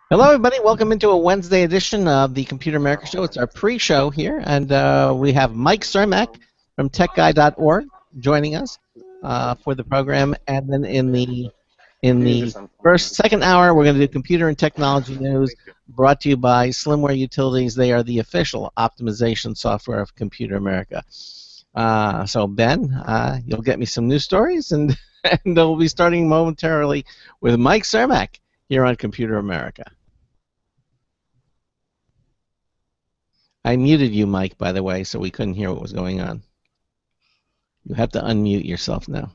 Hello, everybody. Welcome into a Wednesday edition of the Computer America Show. It's our pre-show here, and we have Mike Cermak from TechGuy.org joining us for the program. And then in the second hour, we're going to do computer and technology news, brought to you by Slimware Utilities. They are the official optimization software of Computer America. So Ben, you'll get me some news stories, and and we'll be starting momentarily with Mike Cermak here on Computer America. I muted you, Mike, by the way, so we couldn't hear what was going on. You have to unmute yourself now.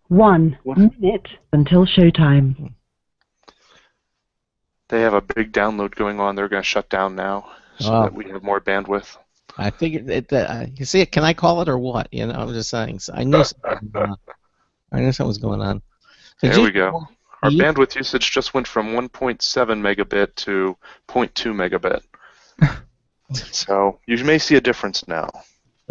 1 minute until showtime. They have a big download going on. They're going to shut down now so that we have more bandwidth. I figured it. You see it? Can I call it or what? You know, I'm just saying. So I knew something was going on. So there we go. Our bandwidth usage just went from 1.7 megabit to 0.2 megabit. So you may see a difference now.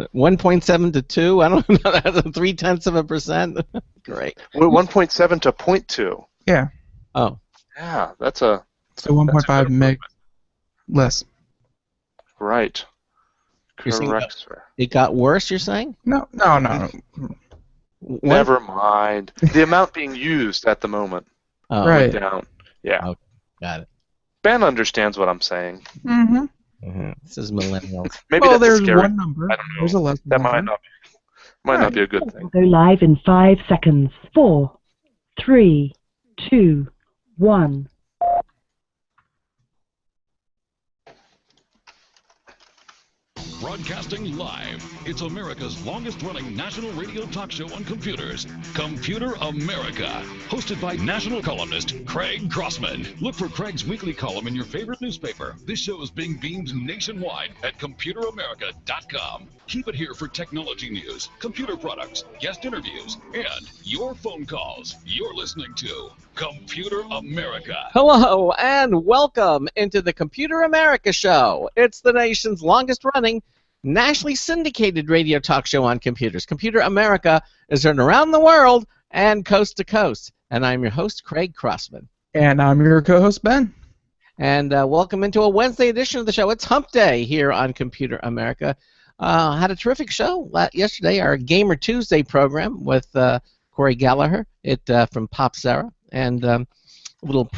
1.7 to 2? I don't know. That's 0.3%. Great. Well, 1.7 to 0.2. Yeah. Oh. Yeah, that's a... So 1.5 meg less. Right. Correct, sir. It got worse, you're saying? No. Never mind. The amount being used at the moment. Oh, right. Went down. Yeah. Oh, got it. Ben understands what I'm saying. Mm-hmm. This is millennials. Maybe well, that's there's scary. one number. I don't know. There's a less that number. might not be a good thing. Go live in 5 seconds. 4, 3, 2, 1. Broadcasting live, it's America's longest-running national radio talk show on computers, Computer America, hosted by national columnist Craig Crossman. Look for Craig's weekly column in your favorite newspaper. This show is being beamed nationwide at ComputerAmerica.com. Keep it here for technology news, computer products, guest interviews, and your phone calls. You're listening to Computer America. Hello and welcome into the Computer America Show. It's the nation's longest-running, nationally syndicated radio talk show on computers. Computer America is heard around the world and coast to coast. And I'm your host, Craig Crossman. And I'm your co-host, Ben. And welcome into a Wednesday edition of the show. It's Hump Day here on Computer America. Had a terrific show yesterday, our Gamer Tuesday program with Corey Gallagher from Pop Sarah, and a little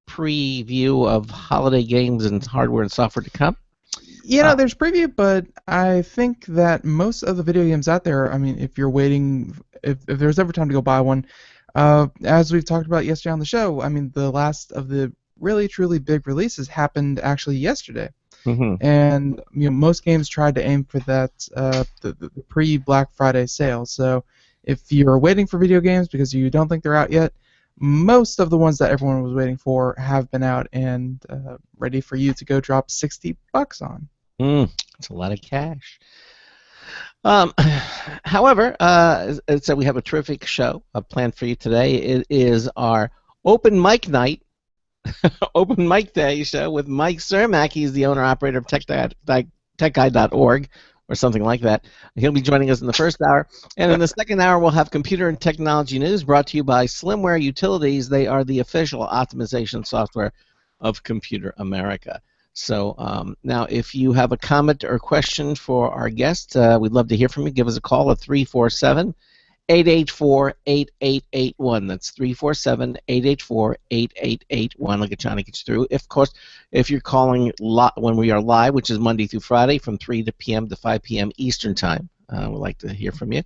preview of holiday games and hardware and software to come. You know, there's preview, but I think that most of the video games out there, I mean, if you're waiting, if there's ever time to go buy one, as we've talked about yesterday on the show, I mean, the last of the really, truly big releases happened actually yesterday. Mm-hmm. And you know, most games tried to aim for that the pre-Black Friday sale. So if you're waiting for video games because you don't think they're out yet, most of the ones that everyone was waiting for have been out and ready for you to go drop $60 on. That's a lot of cash. However, so we have a terrific show planned for you today. It is our open mic night, open mic day show with Mike Cermak. He's the owner-operator of TechGuy.org or something like that. He'll be joining us in the first hour. And in the second hour, we'll have computer and technology news brought to you by Slimware Utilities. They are the official optimization software of Computer America. So now if you have a comment or question for our guest, we'd love to hear from you. Give us a call at 347-884-8881. That's 347-884-8881. I'll get Johnny get you through. Of course, if you're calling when we are live, which is Monday through Friday from 3 p.m. to 5 p.m. Eastern Time, we'd like to hear from you.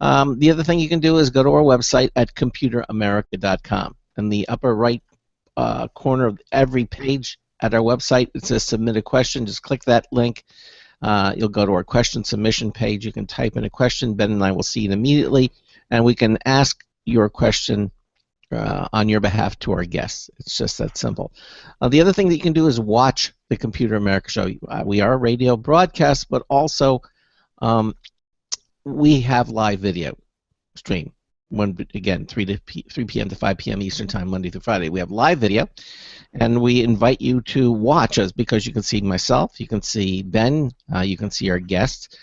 The other thing you can do is go to our website at ComputerAmerica.com. In the upper right corner of every page at our website, it says Submit a Question. Just click that link. You'll go to our question submission page. You can type in a question. Ben and I will see it immediately, and we can ask your question on your behalf to our guests. It's just that simple. The other thing that you can do is watch the Computer America Show. We are a radio broadcast, but also we have live video stream. Again, 3 p.m. to 5 p.m. Eastern Time, Monday through Friday. We have live video, and we invite you to watch us because you can see myself, you can see Ben, you can see our guests.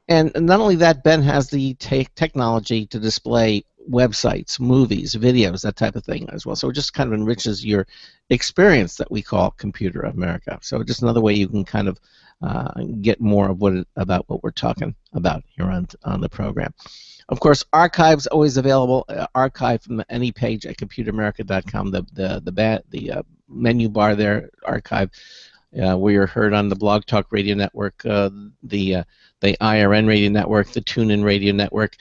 And not only that, Ben has the technology to display websites, movies, videos, that type of thing as well. So it just kind of enriches your experience that we call Computer America. So just another way you can kind of get more of about what we're talking about here on the program. Of course, archives always available. Archive from any page at computeramerica.com. The menu bar there, archive. Where you're heard on the Blog Talk Radio Network, the IRN Radio Network, the TuneIn Radio Network,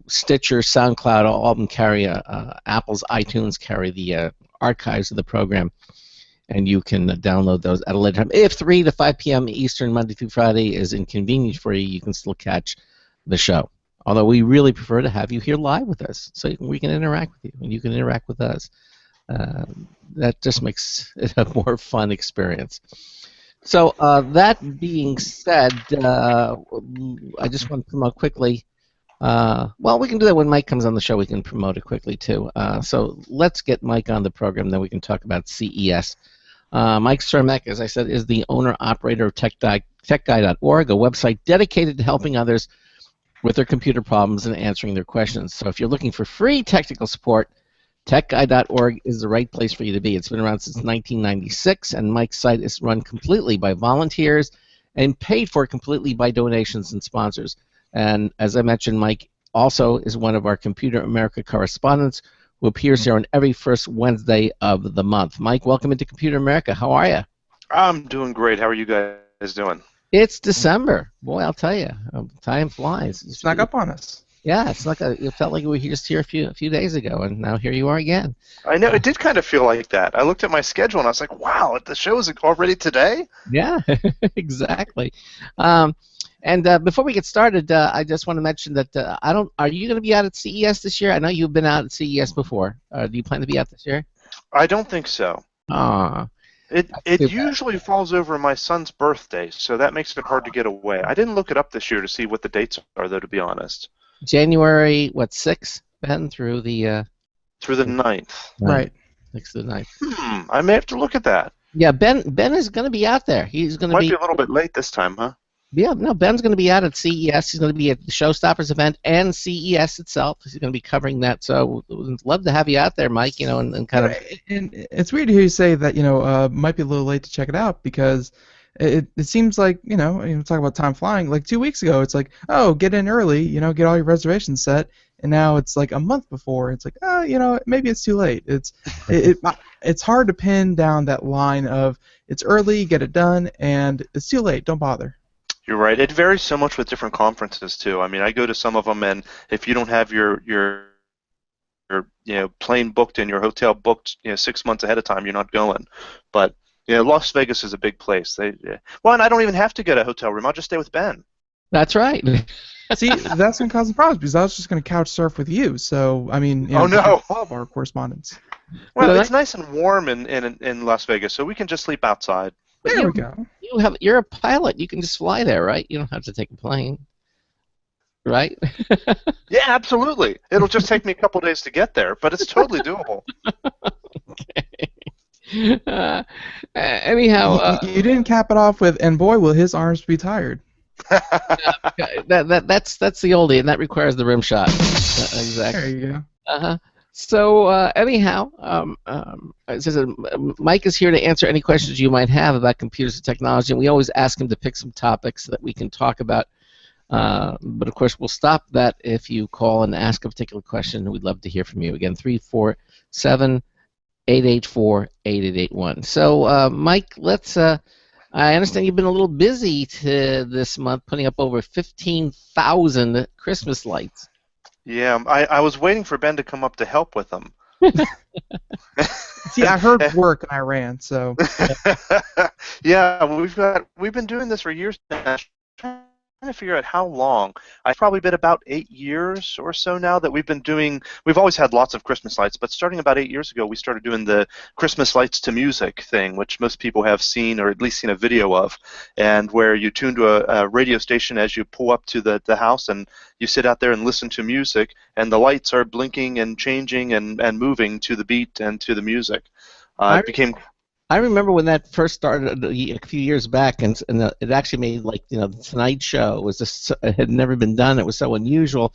Stitcher, SoundCloud, all of them carry Apple's iTunes carry the archives of the program, and you can download those at a later time. If 3 to 5 p.m. Eastern, Monday through Friday, is inconvenient for you, you can still catch the show. Although we really prefer to have you here live with us, so we can interact with you, and you can interact with us. That just makes it a more fun experience. So that being said, I just want to promote quickly. Well, we can do that when Mike comes on the show. We can promote it quickly too. So let's get Mike on the program, then we can talk about CES. Mike Cermak, as I said, is the owner-operator of TechGuy.org, a website dedicated to helping others with their computer problems and answering their questions. So if you're looking for free technical support, TechGuy.org is the right place for you to be. It's been around since 1996, and Mike's site is run completely by volunteers and paid for completely by donations and sponsors. And as I mentioned, Mike also is one of our Computer America correspondents who appears here on every first Wednesday of the month. Mike, welcome into Computer America. How are you? I'm doing great. How are you guys doing? It's December. Boy, I'll tell you, time flies. It snuck up on us. Yeah, it felt like we were just here a few days ago, and now here you are again. I know, it did kind of feel like that. I looked at my schedule, and I was like, wow, the show is already today? Yeah, exactly. And before we get started, I just want to mention that are you going to be out at CES this year? I know you've been out at CES before. Do you plan to be out this year? I don't think so. Ah. It usually falls over my son's birthday, so that makes it hard to get away. I didn't look it up this year to see what the dates are, though, to be honest. January 6th, Ben, through the 9th. Right. 6th to the 9th. I may have to look at that. Yeah, Ben is going to be out there. He's going to Might be a little bit late this time, huh? Yeah, no, Ben's going to be out at CES. He's going to be at the Showstoppers event and CES itself. He's going to be covering that. So we'd love to have you out there, Mike, and kind of... And it's weird to hear you say that, might be a little late to check it out, because it seems like, talk about time flying, like 2 weeks ago, it's like, oh, get in early, get all your reservations set, and now it's like a month before. It's like, oh, maybe it's too late. It's hard to pin down that line of it's early, get it done, and it's too late, don't bother. You're right. It varies so much with different conferences too. I mean, I go to some of them, and if you don't have your plane booked and your hotel booked 6 months ahead of time, you're not going. But Las Vegas is a big place. And I don't even have to get a hotel room. I'll just stay with Ben. That's right. See, that's going to cause some problems, because I was just going to couch surf with you. So I mean, oh no, all of our correspondence. Well, it's nice and warm in Las Vegas, so we can just sleep outside. There we go. You're a pilot. You can just fly there, right? You don't have to take a plane, right? Yeah, absolutely. It'll just take me a couple days to get there, but it's totally doable. Okay. Anyhow, you didn't cap it off with, and boy, will his arms be tired. That's the oldie, and that requires the rim shot. Exactly. There you go. Uh-huh. So anyhow, Mike is here to answer any questions you might have about computers and technology, and we always ask him to pick some topics that we can talk about. But of course, we'll stop that if you call and ask a particular question. We'd love to hear from you. Again, 347-884-8881. So Mike, let's. I understand you've been a little busy this month, putting up over 15,000 Christmas lights. Yeah, I was waiting for Ben to come up to help with them. See, I heard work and I ran, so. Yeah, we've been doing this for years now. Trying to figure out how long. I've probably been about 8 years or so now that we've been doing. We've always had lots of Christmas lights, but starting about 8 years ago, we started doing the Christmas lights to music thing, which most people have seen or at least seen a video of, and where you tune to a radio station as you pull up to the house, and you sit out there and listen to music, and the lights are blinking and changing and moving to the beat and to the music. I remember when that first started a few years back, and it actually made, like, the Tonight Show was just, it had never been done. It was so unusual,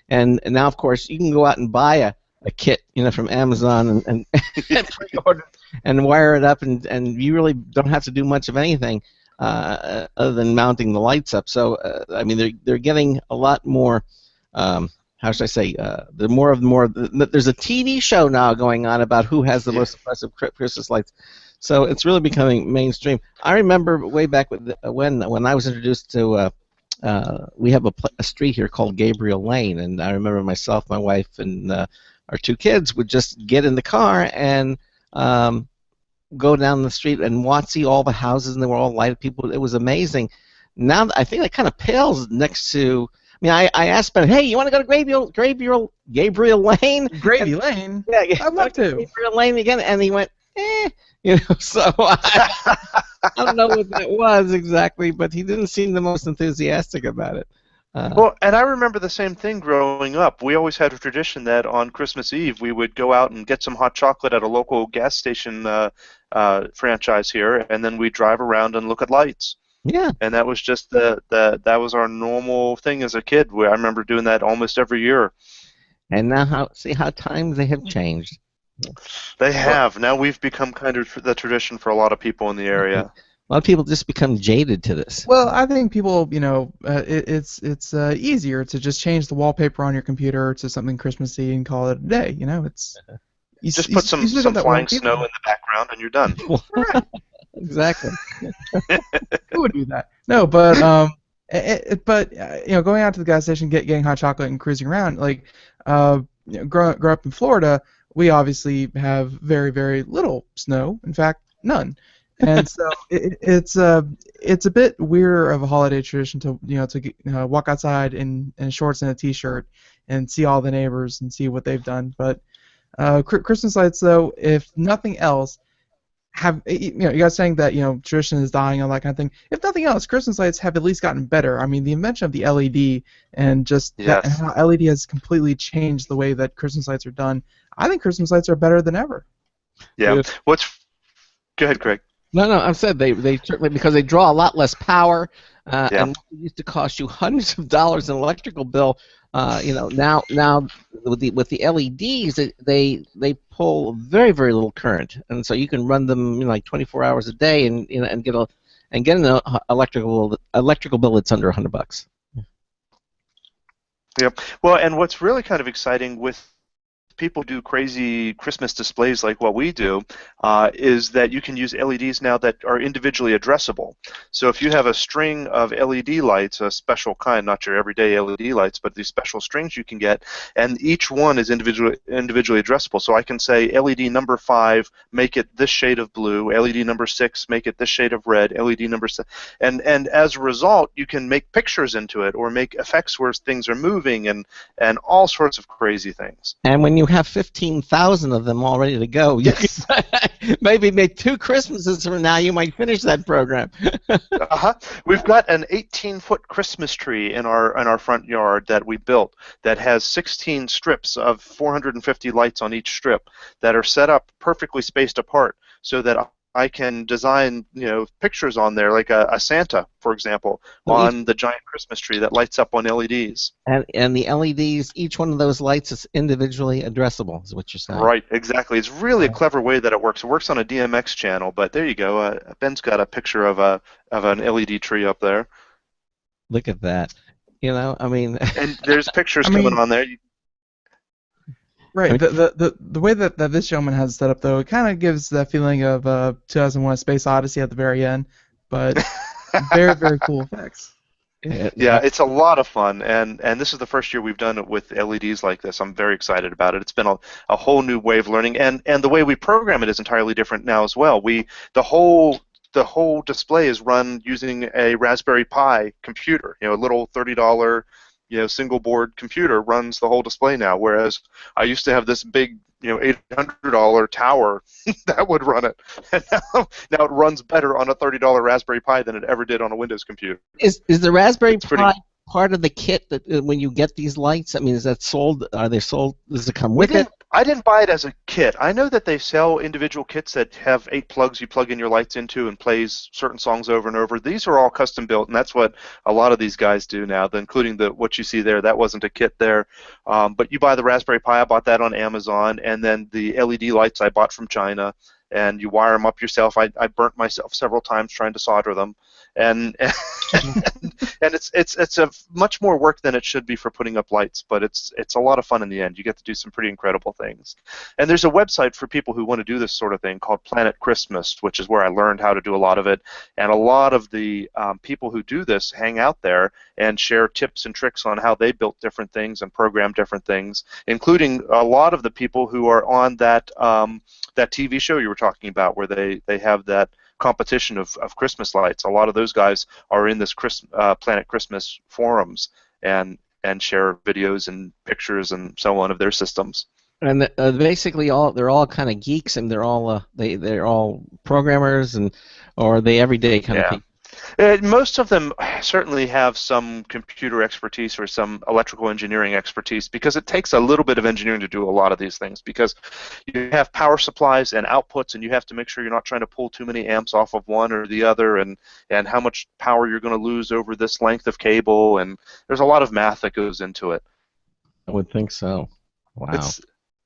and now of course you can go out and buy a kit, from Amazon and and pre-order and wire it up, and you really don't have to do much of anything other than mounting the lights up. So I mean, they're getting a lot more. How should I say? The more. There's a TV show now going on about who has the most impressive Christmas lights. So it's really becoming mainstream. I remember way back when I was introduced to. We have a street here called Gabriel Lane, and I remember myself, my wife, and our two kids would just get in the car and go down the street and see all the houses, and they were all lighted. People, it was amazing. Now I think that kind of pales next to. I mean, I asked Ben, hey, you want to go to Gabriel Lane? Gravy Lane? Yeah, I'd love to. Gabriel Lane again, and he went, eh. So I don't know what that was exactly, but he didn't seem the most enthusiastic about it. Well, and I remember the same thing growing up. We always had a tradition that on Christmas Eve we would go out and get some hot chocolate at a local gas station franchise here, and then we'd drive around and look at lights. Yeah. And that was just that was our normal thing as a kid. I remember doing that almost every year. And now see how times they have changed. They have. Now we've become kind of the tradition for a lot of people in the area. A lot of people just become jaded to this. Well, I think people, it's easier to just change the wallpaper on your computer to something Christmassy and call it a day. It's just put some flying snow in the background and you're done. Exactly. Who would do that? No, but going out to the gas station, getting hot chocolate and cruising around, like growing up in Florida, we obviously have very, very little snow. In fact, none. And so it's a bit weirder of a holiday tradition to walk outside in shorts and a t-shirt and see all the neighbors and see what they've done. But Christmas lights, though, if nothing else, you guys saying that tradition is dying and all that kind of thing. If nothing else, Christmas lights have at least gotten better. I mean, the invention of the LED and just and how LED has completely changed the way that Christmas lights are done. I think Christmas lights are better than ever. Yeah. Go ahead, Craig. No, I said they certainly, because they draw a lot less power, and it used to cost you hundreds of dollars in electrical bill. Now with the LEDs, they pull very, very little current, and so you can run them like 24 hours a day, and get an electrical bill that's under $100. Yep. Well, and what's really kind of exciting with people do crazy Christmas displays like what we do is that you can use LEDs now that are individually addressable. So if you have a string of LED lights, a special kind, not your everyday LED lights, but these special strings you can get, and each one is individually addressable. So I can say LED number 5, make it this shade of blue, LED number 6, make it this shade of red, LED number 7, and as a result, you can make pictures into it or make effects where things are moving and all sorts of crazy things. And when you have 15,000 of them all ready to go, you can maybe make 2 Christmases from now. You might finish that program. We've got an 18-foot Christmas tree in our front yard that we built that has 16 strips of 450 lights on each strip that are set up perfectly spaced apart so that I can design, pictures on there, like a Santa, for example, on the giant Christmas tree that lights up on LEDs. And the LEDs, each one of those lights is individually addressable, is what you're saying. Right, exactly. It's really a clever way that it works. It works on a DMX channel, but there you go. Ben's got a picture of an LED tree up there. Look at that. I mean. And there's pictures coming on there. Right. The way that this gentleman has it set up, though, it kind of gives that feeling of 2001: A Space Odyssey at the very end, but very, very cool effects. Yeah, it's a lot of fun, and this is the first year we've done it with LEDs like this. I'm very excited about it. It's been a whole new way of learning, and the way we program it is entirely different now as well. The whole display is run using a Raspberry Pi computer, a little $30 single board computer runs the whole display now, whereas I used to have this big $800 tower that would run it, and now it runs better on a $30 Raspberry Pi than it ever did on a Windows computer. Is the Raspberry Pi part of the kit that when you get these lights? I mean, is that sold? Are they sold? Does it come We with it? didn't. I didn't buy it as a kit. I know that they sell individual kits that have 8 plugs you plug in your lights into and plays certain songs over and over. These are all custom built, and that's what a lot of these guys do now. Including what you see there. That wasn't a kit there, but you buy the Raspberry Pi. I bought that on Amazon, and then the LED lights I bought from China. And you wire them up yourself. I burnt myself several times trying to solder them, and and it's a much more work than it should be for putting up lights, but it's a lot of fun in the end. You get to do some pretty incredible things. And there's a website for people who want to do this sort of thing called Planet Christmas, which is where I learned how to do a lot of it. And a lot of the people who do this hang out there and share tips and tricks on how they built different things and programmed different things, including a lot of the people who are on that that TV show you were talking about, where they have that competition of Christmas lights. A lot of those guys are in this Planet Christmas forums and share videos and pictures and so on of their systems. And basically, they're all kind of geeks, and they're all they're all programmers, or are they everyday kind of Yeah. people? Most of them certainly have some computer expertise or some electrical engineering expertise, because it takes a little bit of engineering to do a lot of these things, because you have power supplies and outputs, and you have to make sure you're not trying to pull too many amps off of one or the other, and how much power you're going to lose over this length of cable, and there's a lot of math that goes into it. I would think so. Wow.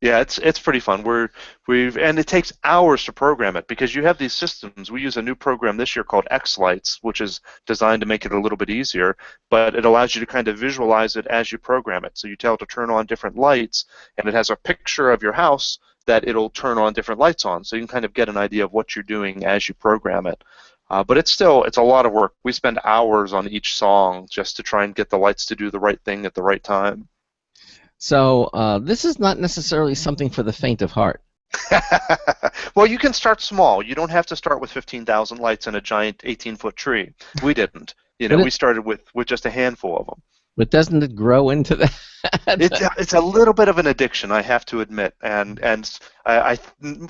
It's pretty fun. And it takes hours to program it, because you have these systems. We use a new program this year called X-Lights, which is designed to make it a little bit easier, but it allows you to kind of visualize it as you program it. So you tell it to turn on different lights, and it has a picture of your house that it'll turn on different lights on, so you can kind of get an idea of what you're doing as you program it. But it's a lot of work. We spend hours on each song just to try and get the lights to do the right thing at the right time. So this is not necessarily something for the faint of heart. Well, you can start small. You don't have to start with 15,000 lights in a giant 18-foot tree. We didn't. We started with just a handful of them. But doesn't it grow into that? It's a little bit of an addiction, I have to admit. And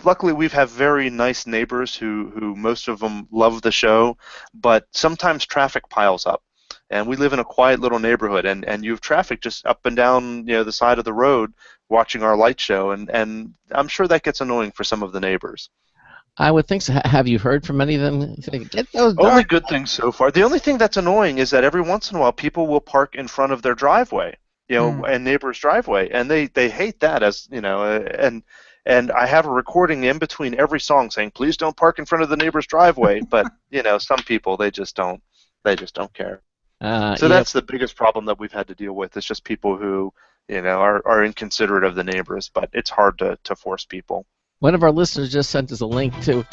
luckily we've have very nice neighbors who most of them love the show, but sometimes traffic piles up. And we live in a quiet little neighborhood, and you have traffic just up and down the side of the road watching our light show, and I'm sure that gets annoying for some of the neighbors. I would think so. Have you heard from any of them? Get those dark. Only good things so far. The only thing that's annoying is that every once in a while people will park in front of their driveway, and neighbor's driveway, and they hate that, as and I have a recording in between every song saying, "Please don't park in front of the neighbor's driveway," but some people they just don't care. So that's the biggest problem that we've had to deal with. It's just people who, are inconsiderate of the neighbors, but it's hard to force people. One of our listeners just sent us a link to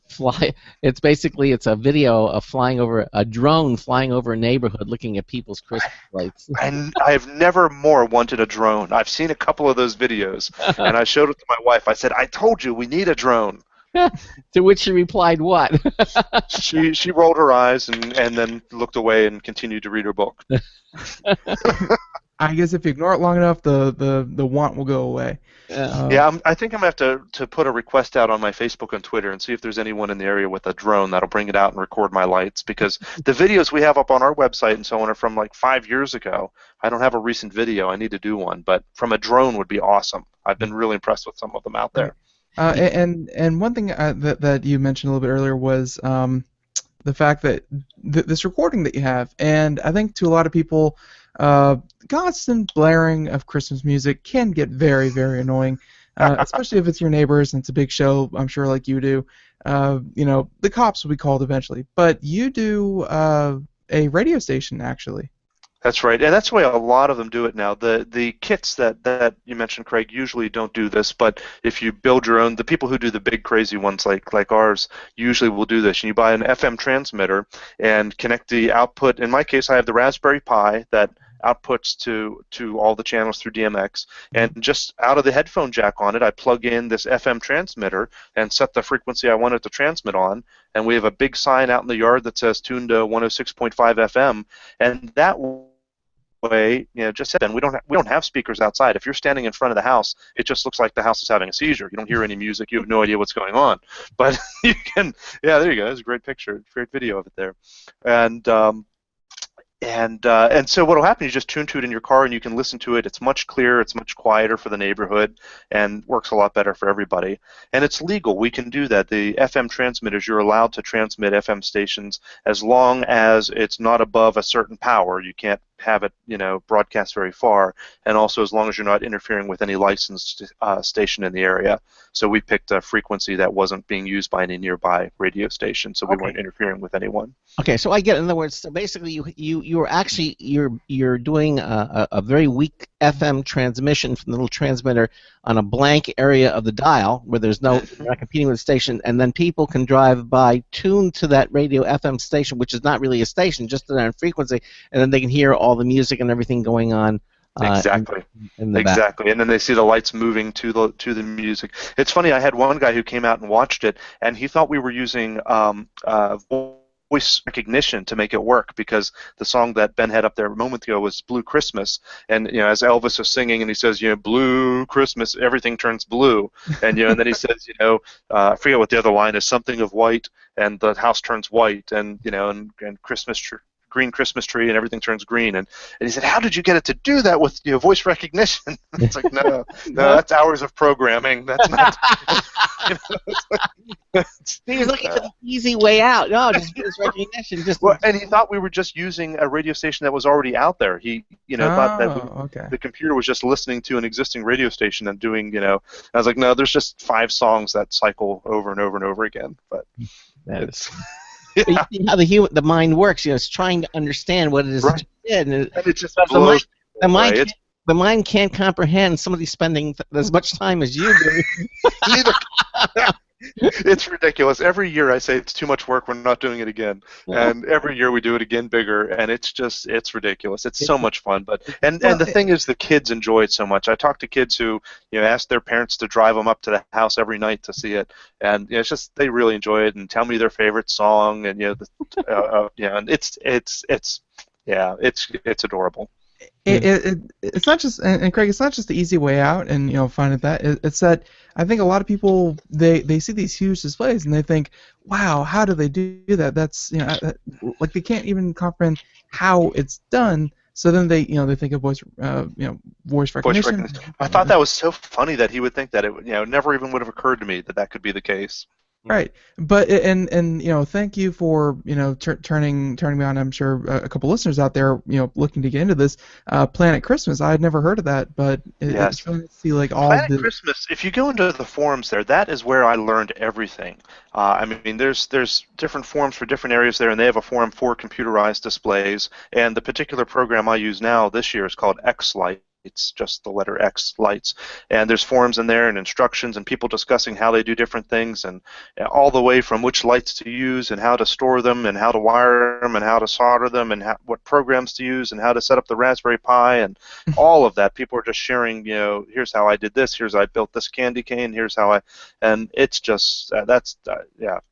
fly. It's a video of a drone flying over a neighborhood, looking at people's Christmas lights. And I've never more wanted a drone. I've seen a couple of those videos, and I showed it to my wife. I said, "I told you we need a drone." To which she replied, "What?" She rolled her eyes and then looked away and continued to read her book. I guess if you ignore it long enough, the want will go away. I think I'm going to have to put a request out on my Facebook and Twitter and see if there's anyone in the area with a drone that'll bring it out and record my lights, because the videos we have up on our website and so on are from like 5 years ago. I don't have a recent video. I need to do one, but from a drone would be awesome. I've been really impressed with some of them out there. And one thing that you mentioned a little bit earlier was the fact that this recording that you have, and I think to a lot of people, constant blaring of Christmas music can get very, very annoying, especially if it's your neighbors and it's a big show, I'm sure, like you do. The cops will be called eventually, but you do a radio station, actually. That's right, and that's the way a lot of them do it now. The kits that you mentioned, Craig, usually don't do this, but if you build your own, the people who do the big crazy ones like ours usually will do this. And you buy an FM transmitter and connect the output. In my case, I have the Raspberry Pi that outputs to all the channels through DMX, and just out of the headphone jack on it, I plug in this FM transmitter and set the frequency I want it to transmit on, and we have a big sign out in the yard that says tune to 106.5 FM, and that way, just then we don't have speakers outside. If you're standing in front of the house, it just looks like the house is having a seizure. You don't hear any music. You have no idea what's going on. But you can, there you go. There's a great picture, great video of it there, and And so what will happen, you just tune to it in your car and you can listen to it. It's much clearer, it's much quieter for the neighborhood, and works a lot better for everybody. And it's legal. We can do that. The FM transmitters, you're allowed to transmit FM stations as long as it's not above a certain power. You can't have it, broadcast very far, and also as long as you're not interfering with any licensed station in the area. So we picked a frequency that wasn't being used by any nearby radio station, so we weren't interfering with anyone. Okay, so I get it. In other words, so basically you're actually you're doing a very weak FM transmission from the little transmitter on a blank area of the dial where there's no you're not competing with the station, and then people can drive by, tune to that radio FM station, which is not really a station, just an frequency, and then they can hear all the music and everything going on. Exactly. In the exactly. back. And then they see the lights moving to the music. It's funny. I had one guy who came out and watched it, and he thought we were using voice recognition to make it work, because the song that Ben had up there a moment ago was Blue Christmas, and as Elvis is singing and he says, Blue Christmas, everything turns blue, and and then he says, I forget what the other line is, something of white, and the house turns white, and and Christmas tree. Green Christmas tree, and everything turns green, and he said, how did you get it to do that with voice recognition? It's like, no, that's hours of programming. That's not. He was looking for the easy way out. No, just voice recognition. And he thought we were just using a radio station that was already out there. He thought that the computer was just listening to an existing radio station and doing I was like, no, there's just 5 songs that cycle over and over and over again. But it's. But you see how the mind works. It's trying to understand what it is that you did, and it just blows the mind can't comprehend somebody spending as much time as you do. It's ridiculous. Every year I say it's too much work, we're not doing it again. Yeah. And every year we do it again bigger, and it's ridiculous. It's so much fun. And the thing is, the kids enjoy it so much. I talk to kids who ask their parents to drive them up to the house every night to see it, and it's just they really enjoy it and tell me their favorite song, and and it's adorable. It's not just, and Craig, it's not just the easy way out and finding that. It's that I think a lot of people they see these huge displays and they think, wow, how do they do that? That's like they can't even comprehend how it's done. So then they they think of voice recognition. I thought that was so funny that he would think that. It never even would have occurred to me that could be the case. Right, but and thank you for turning me on. I'm sure a couple listeners out there looking to get into this. Planet Christmas, I had never heard of that, but it's really nice to see all Planet Christmas. If you go into the forums there, that is where I learned everything. I mean, there's different forums for different areas there, and they have a forum for computerized displays. And the particular program I use now this year is called X-Lite. It's just the letter X, lights, and there's forums in there and instructions and people discussing how they do different things, and all the way from which lights to use and how to store them and how to wire them and how to solder them and what programs to use and how to set up the Raspberry Pi and all of that. People are just sharing, here's how I did this, here's how I built this candy cane, here's how and it's just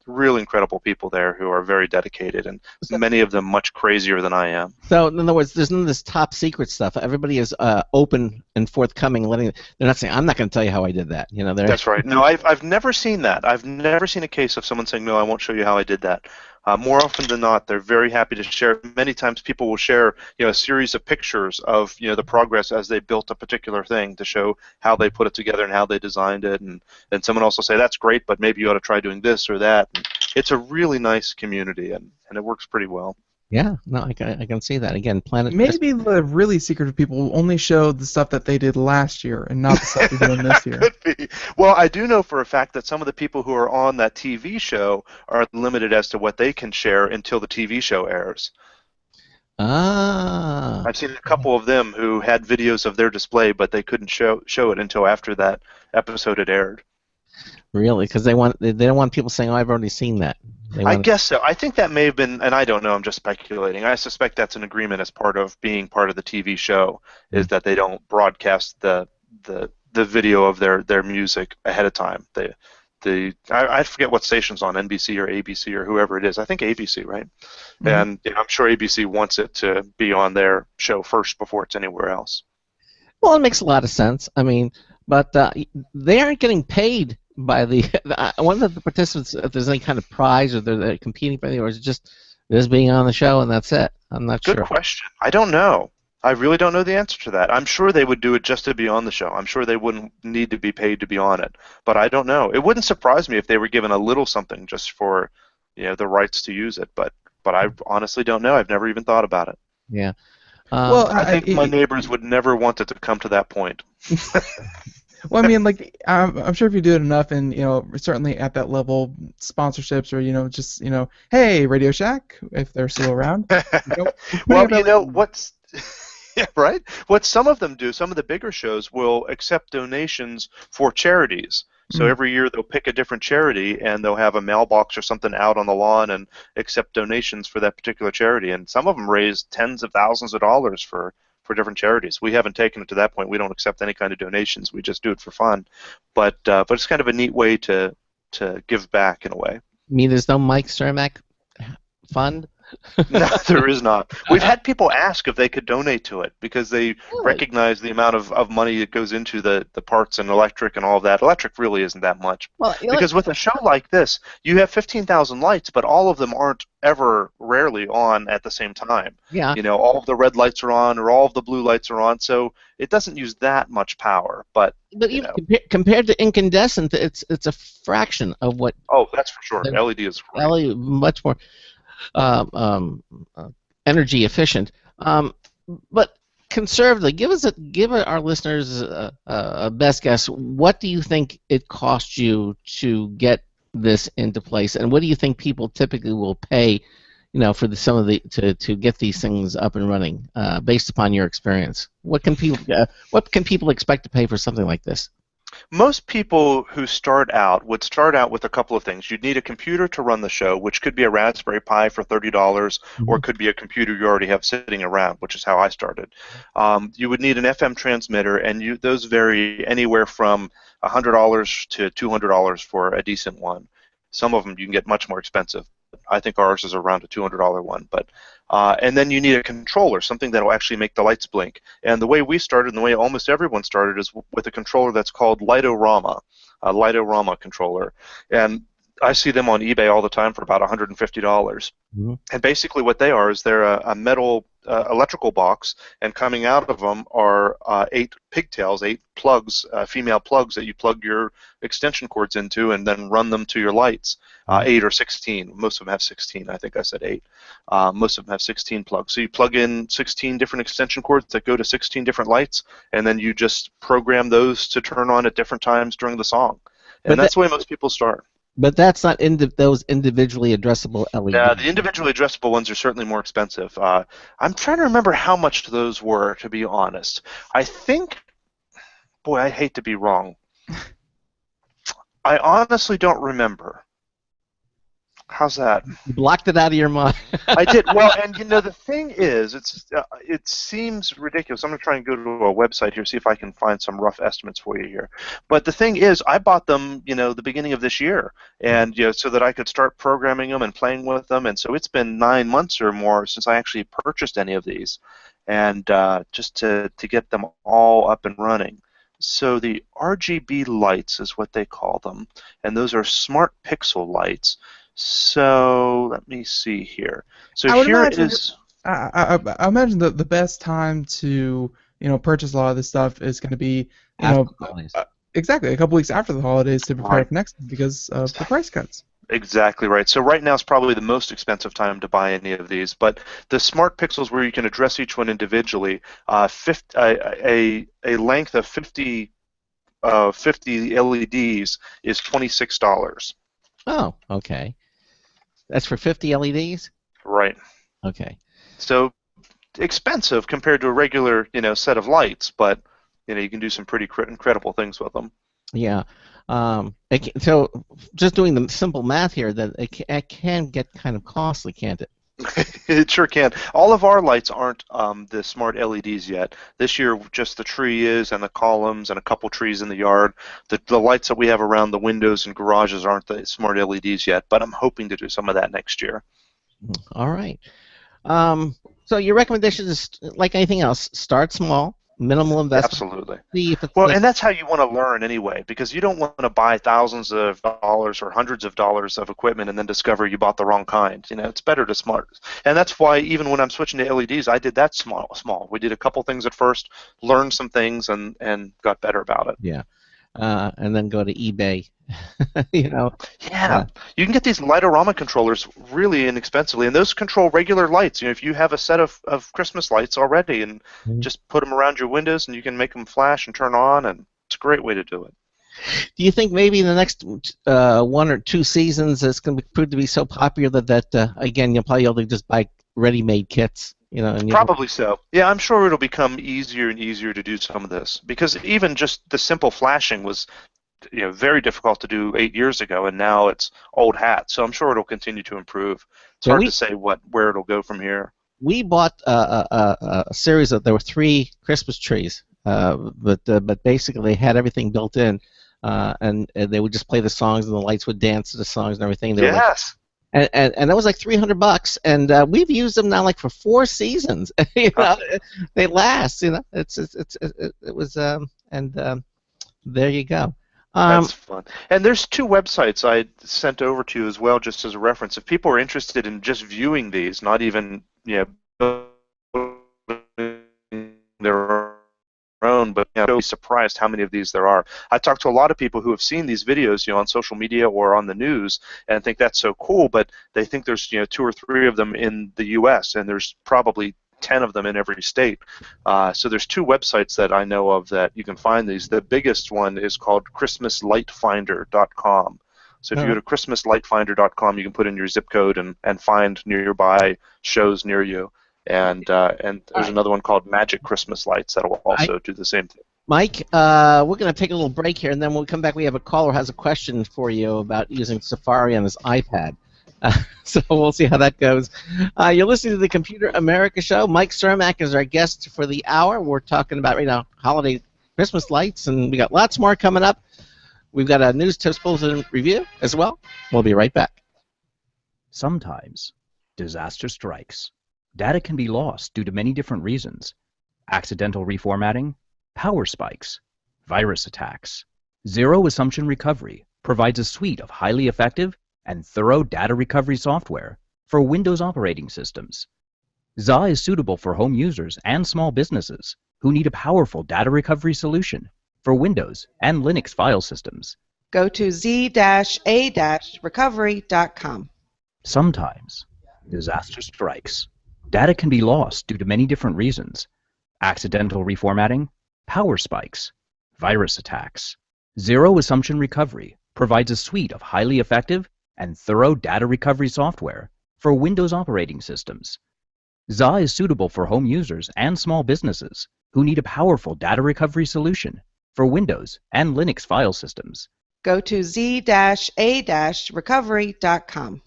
really incredible people there who are very dedicated, and many of them much crazier than I am. So in other words, there's none of this top secret stuff. Everybody is open and forthcoming, they're not saying, I'm not going to tell you how I did that. That's right. No, I've never seen that. I've never seen a case of someone saying, no, I won't show you how I did that. More often than not, they're very happy to share. Many times people will share a series of pictures of the progress as they built a particular thing to show how they put it together and how they designed it, and then someone also say, that's great, but maybe you ought to try doing this or that. And it's a really nice community, and it works pretty well. Yeah, no, I can see that. Again, Planet. Maybe the really secretive people will only show the stuff that they did last year and not the stuff they're doing this year. Could be. Well, I do know for a fact that some of the people who are on that TV show are limited as to what they can share until the TV show airs. Ah. I've seen a couple of them who had videos of their display, but they couldn't show it until after that episode had aired. Really? Because they don't want people saying, "Oh, I've already seen that." I guess so. I think that may have been, and I don't know, I'm just speculating. I suspect that's an agreement as part of being part of the TV show, is that they don't broadcast the video of their music ahead of time. I forget what station's on, NBC or ABC or whoever it is. I think ABC, right? Mm-hmm. And I'm sure ABC wants it to be on their show first before it's anywhere else. Well, it makes a lot of sense. I mean, but they aren't getting paid by one of the participants, if there's any kind of prize or they're competing for anything, or is it just being on the show and that's it? I'm not Good sure. question. I don't know. I really don't know the answer to that. I'm sure they would do it just to be on the show. I'm sure they wouldn't need to be paid to be on it. But I don't know. It wouldn't surprise me if they were given a little something just for, the rights to use it. But I honestly don't know. I've never even thought about it. Yeah. Well, I think my neighbors would never want it to come to that point. well, I mean, like, I'm sure if you do it enough, and certainly at that level, sponsorships or just hey, Radio Shack, if they're still around. Well, what's yeah, right? What some of them do, some of the bigger shows will accept donations for charities. So every year they'll pick a different charity and they'll have a mailbox or something out on the lawn and accept donations for that particular charity. And some of them raise tens of thousands of dollars for different charities. We haven't taken it to that point. We don't accept any kind of donations. We just do it for fun. But it's kind of a neat way to give back in a way. I mean, there's no Mike Cermak fund? No, there is not. We've had people ask if they could donate to it because they recognize the amount of money that goes into the parts and electric and all of that. Electric really isn't that much. Well, because with a show like this, you have 15,000 lights, but all of them aren't rarely on at the same time. Yeah. All of the red lights are on or all of the blue lights are on, so it doesn't use that much power. But even compared to incandescent, it's a fraction of what. Oh, that's for sure. LED is great. LED much more energy efficient. But conservatively, give our listeners a best guess. What do you think it costs you to get this into place, and what do you think people typically will pay, for to get these things up and running, based upon your experience? What can people expect to pay for something like this? Most people who start out would start out with a couple of things. You'd need a computer to run the show, which could be a Raspberry Pi for $30, or it could be a computer you already have sitting around, which is how I started. You would need an FM transmitter, and those vary anywhere from $100 to $200 for a decent one. Some of them you can get much more expensive. I think ours is around a $200 one, and then you need a controller, something that will actually make the lights blink. And the way we started, and the way almost everyone started, is with a controller that's called Lightorama, a Lightorama controller. And I see them on eBay all the time for about $150. Mm-hmm. And basically what they are is they're a metal electrical box, and coming out of them are 8 pigtails, 8 plugs, female plugs that you plug your extension cords into and then run them to your lights. 8 or 16. Most of them have 16. I think I said 8. Most of them have 16 plugs. So you plug in 16 different extension cords that go to 16 different lights, and then you just program those to turn on at different times during the song. And that's the way most people start. But that's not those individually addressable LEDs. Yeah, the individually addressable ones are certainly more expensive. I'm trying to remember how much those were, to be honest. I think, boy, I hate to be wrong. I honestly don't remember. How's that? You blocked it out of your mind. I did. Well, and the thing is, it seems ridiculous. I'm going to try and go to a website here, see if I can find some rough estimates for you here. But the thing is, I bought them, the beginning of this year, and so that I could start programming them and playing with them. And so it's been 9 months or more since I actually purchased any of these, and just to get them all up and running. So the RGB lights is what they call them, and those are smart pixel lights. So let me see here. So here is. I imagine the best time to purchase a lot of this stuff is going to be exactly a couple weeks after the holidays to prepare for next because of the price cuts. Exactly right. So right now is probably the most expensive time to buy any of these. But the smart pixels, where you can address each one individually, a length of 50 LEDs is $26. Oh, okay. That's for 50 LEDs? Right. Okay. So expensive compared to a regular, set of lights, but you can do some pretty incredible things with them. Yeah. So just doing the simple math here, that it can get kind of costly, can't it? It sure can. All of our lights aren't the smart LEDs yet. This year, just the tree is, and the columns, and a couple trees in the yard. The lights that we have around the windows and garages aren't the smart LEDs yet, but I'm hoping to do some of that next year. All right. So your recommendation is, like anything else, start small. Minimal investment. Absolutely. See if it's Well, and that's how you want to learn anyway, because you don't want to buy thousands of dollars or hundreds of dollars of equipment and then discover you bought the wrong kind. You know, it's better to smart. And that's why even when I'm switching to LEDs, I did that small. We did a couple things at first, learned some things, and got better about it. Yeah. And then go to eBay. You know. Yeah, you can get these Lightorama controllers really inexpensively, and those control regular lights. You know, if you have a set of Christmas lights already, and just put them around your windows, and you can make them flash and turn on, and it's a great way to do it. Do you think maybe in the next 1 or 2 seasons it's going to prove to be so popular that again you'll probably be able to just buy ready-made kits? You know, and Probably so. Yeah, I'm sure it'll become easier and easier to do some of this, because even just the simple flashing was, you know, very difficult to do 8 years ago, and now it's old hat. So I'm sure it'll continue to improve. It's hard to say where it'll go from here. We bought a series of, there were 3 Christmas trees, but basically they had everything built in, and they would just play the songs and the lights would dance to the songs and everything. Yes. And that was like $300, and we've used them now like for 4 seasons. You know, they last. You know, it was there you go. That's fun. And there's 2 websites I sent over to you as well, just as a reference. If people are interested in just viewing these, not even their own, but you'll be surprised how many of these there are. I talked to a lot of people who have seen these videos, on social media or on the news, and think that's so cool, but they think there's 2 or 3 of them in the U.S. and there's probably 10 of them in every state. So there's 2 websites that I know of that you can find these. The biggest one is called ChristmasLightFinder.com. So if you go to ChristmasLightFinder.com, you can put in your zip code and find nearby shows near you. And there's another one called Magic Christmas Lights that will also do the same thing. Mike, we're going to take a little break here, and then when we come back, we have a caller who has a question for you about using Safari on his iPad. So we'll see how that goes. You're listening to the Computer America Show. Mike Cermak is our guest for the hour. We're talking about right now holiday Christmas lights, and we got lots more coming up. We've got a news tips bulletin review as well. We'll be right back. Sometimes disaster strikes. Data can be lost due to many different reasons. Accidental reformatting, power spikes, virus attacks. Zero Assumption Recovery provides a suite of highly effective and thorough data recovery software for Windows operating systems. ZA is suitable for home users and small businesses who need a powerful data recovery solution for Windows and Linux file systems. Go to z-a-recovery.com. Sometimes disaster strikes. Data can be lost due to many different reasons. Accidental reformatting, power spikes, virus attacks. Zero Assumption Recovery provides a suite of highly effective and thorough data recovery software for Windows operating systems. ZA is suitable for home users and small businesses who need a powerful data recovery solution for Windows and Linux file systems. Go to z-a-recovery.com.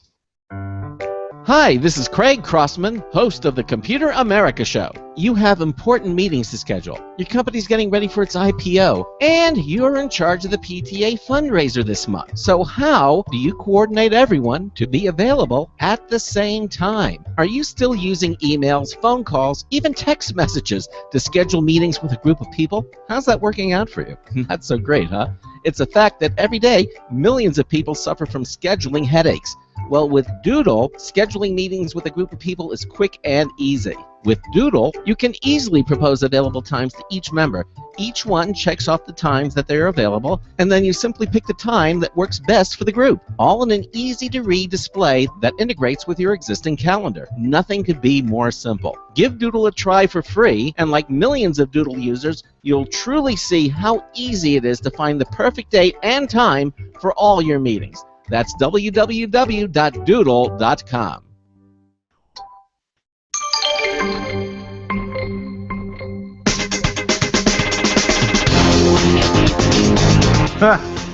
Hi, this is Craig Crossman, host of the Computer America Show. You have important meetings to schedule. Your company's getting ready for its IPO, and you're in charge of the PTA fundraiser this month. So how do you coordinate everyone to be available at the same time? Are you still using emails, phone calls, even text messages to schedule meetings with a group of people? How's that working out for you? Not so great, huh? It's a fact that every day, millions of people suffer from scheduling headaches. Well, with Doodle, scheduling meetings with a group of people is quick and easy. With Doodle, you can easily propose available times to each member. Each one checks off the times that they are available, and then you simply pick the time that works best for the group, all in an easy-to-read display that integrates with your existing calendar. Nothing could be more simple. Give Doodle a try for free, and like millions of Doodle users, you'll truly see how easy it is to find the perfect date and time for all your meetings. That's www.doodle.com.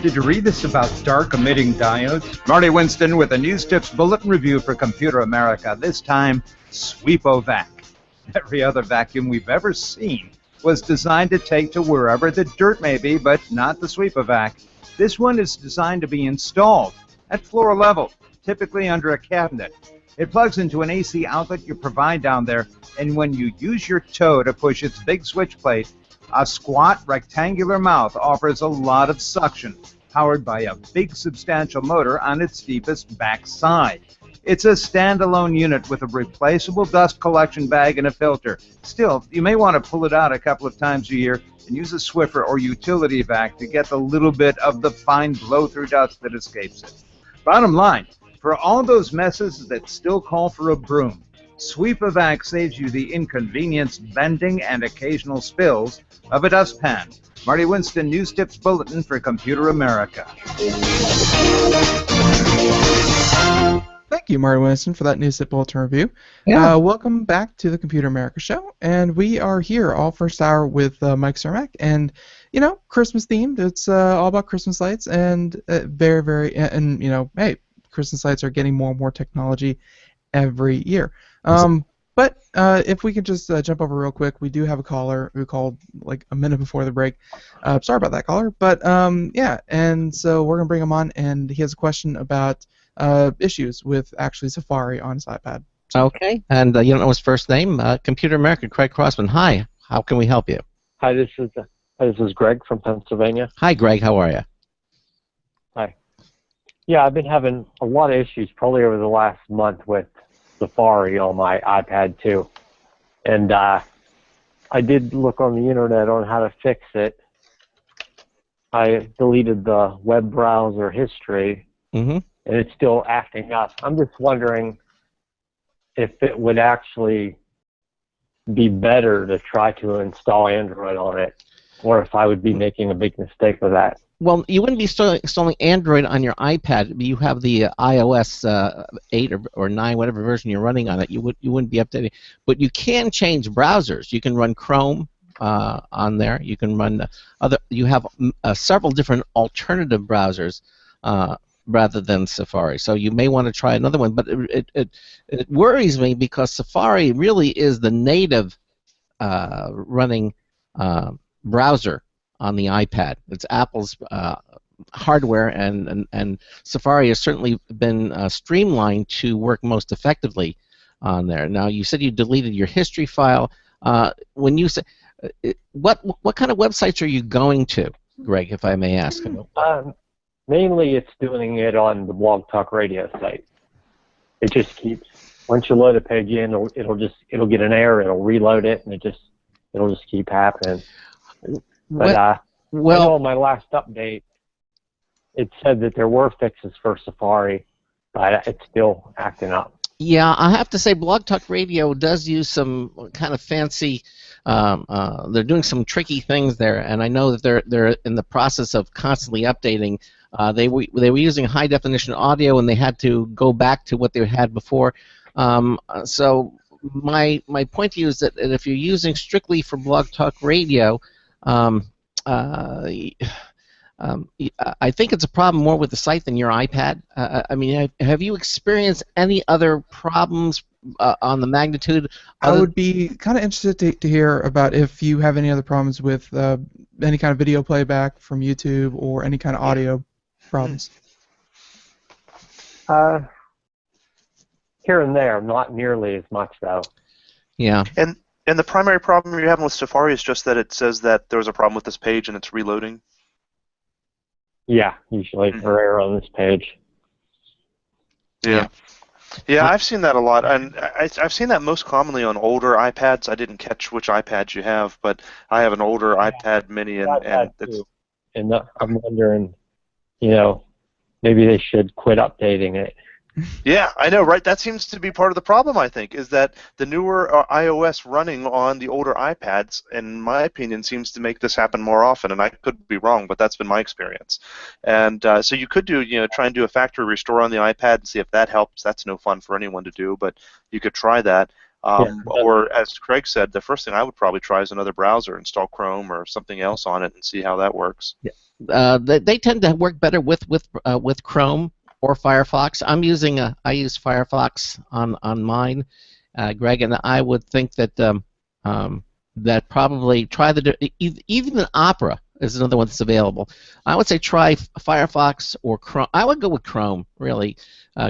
Did you read this about dark emitting diodes? Marty Winston with a News Tips Bulletin Review for Computer America. This time, Sweepovac. Every other vacuum we've ever seen was designed to take to wherever the dirt may be, but not the Sweepovac. This one is designed to be installed at floor level, typically under a cabinet. It plugs into an AC outlet you provide down there, and when you use your toe to push its big switch plate, A squat, rectangular mouth offers a lot of suction, powered by a big substantial motor on its deepest back side. It's a standalone unit with a replaceable dust collection bag and a filter. Still, you may want to pull it out a couple of times a year and use a Swiffer or utility vac to get the little bit of the fine blow-through dust that escapes it. Bottom line, for all those messes that still call for a broom, Sweep-A-Vac saves you the inconvenience, bending, and occasional spills of a dustpan. Marty Winston, News Tips Bulletin for Computer America. Thank you, Marty Winston, for that News Tip Bulletin review. Yeah. Welcome back to the Computer America Show, and we are here all first hour with Mike Cermak, and you know, Christmas themed. It's all about Christmas lights, and and you know, hey, Christmas lights are getting more and more technology every year. But if we could just jump over real quick, we do have a caller who called like a minute before the break. Sorry about that, caller. But yeah, and so we're gonna bring him on, and he has a question about issues with actually Safari on his iPad. Okay, and you don't know his first name? Computer America, Craig Crossman. Hi, how can we help you? Hi, this is Greg from Pennsylvania. Hi, Greg. How are you? Hi. Yeah, I've been having a lot of issues probably over the last month with Safari on my iPad too, and I did look on the internet on how to fix it. I deleted the web browser history, and it's still acting up. I'm just wondering if it would actually be better to try to install Android on it, or if I would be making a big mistake with that. Well, you wouldn't be installing Android on your iPad. You have the iOS 8 or 9, whatever version you're running on it. You wouldn't be updating. But you can change browsers. You can run Chrome on there. You can run other. You have several different alternative browsers rather than Safari. So you may want to try another one. But it worries me because Safari really is the native running browser on the iPad. It's Apple's hardware, and Safari has certainly been streamlined to work most effectively on there. Now, you said you deleted your history file. When you say, what kind of websites are you going to, Greg, if I may ask? Mainly, it's doing it on the Blog Talk Radio site. It just keeps, once you load a page in, it'll get an error, it'll reload it, and it'll just keep happening. But I know on my last update, it said that there were fixes for Safari, but it's still acting up. Yeah, I have to say Blog Talk Radio does use some kind of fancy, they're doing some tricky things there, and I know that they're in the process of constantly updating. They were using high definition audio, and they had to go back to what they had before. So my point to you is that if you're using strictly for Blog Talk Radio, I think it's a problem more with the site than your iPad. I mean, have you experienced any other problems on the magnitude? I would be kind of interested to hear about if you have any other problems with any kind of video playback from YouTube or any kind of audio problems. Here and there, not nearly as much though. Yeah. And the primary problem you're having with Safari is just that it says that there was a problem with this page and it's reloading? Yeah, usually for error on this page. Yeah. Yeah, I've seen that a lot, and I've seen that most commonly on older iPads. I didn't catch which iPads you have, but I have an older iPad Mini, and I'm wondering, you know, maybe they should quit updating it. Yeah, I know, right? That seems to be part of the problem, I think, is that the newer iOS running on the older iPads, in my opinion, seems to make this happen more often, and I could be wrong, but that's been my experience. And so you could try and do a factory restore on the iPad and see if that helps. That's no fun for anyone to do, but you could try that. Or, as Craig said, the first thing I would probably try is another browser, install Chrome or something else on it, and see how that works. Yeah. They tend to work better with Chrome or Firefox. I use Firefox on mine, Greg, and I would think that that probably try even Opera is another one that's available. I would say try Firefox or Chrome. I would go with Chrome, really.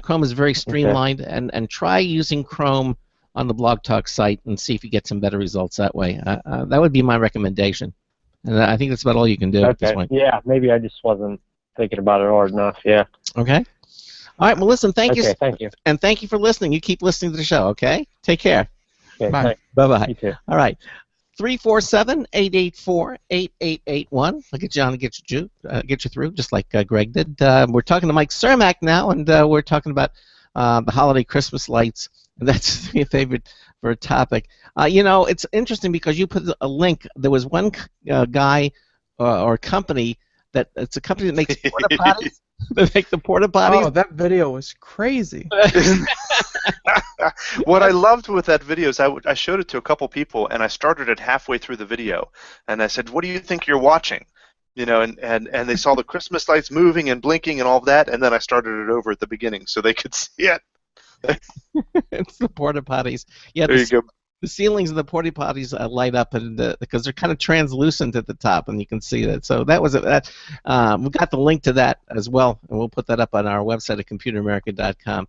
Chrome is very streamlined, and try using Chrome on the Blog Talk site and see if you get some better results that way. That would be my recommendation. And I think that's about all you can do at this Okay. point. Yeah, maybe I just wasn't thinking about it hard enough. Yeah. Okay. All right. Well, listen. Thank you, Okay. Thank you. and thank you for listening. You keep listening to the show. Okay. Take care. Okay. Bye. Thanks. Bye bye. You too. All right. 347-884-8881. I'll get you on and get you through, just like Greg did. We're talking to Mike Cermak now, and we're talking about the holiday Christmas lights. And that's your favorite for a topic. It's interesting because you put a link. There was one guy or company it's a company that makes porta potties. They make the porta potties. Oh, that video was crazy. What I loved with that video is I showed it to a couple people, and I started it halfway through the video, and I said, "What do you think you're watching?" And they saw the Christmas lights moving and blinking and all of that, and then I started it over at the beginning so they could see it. It's the porta potties. Yeah, There you go. the ceilings of the porta potties light up, and because they're kind of translucent at the top, and you can see that. So that was that. We got the link to that as well, and we'll put that up on our website at computeramerica.com.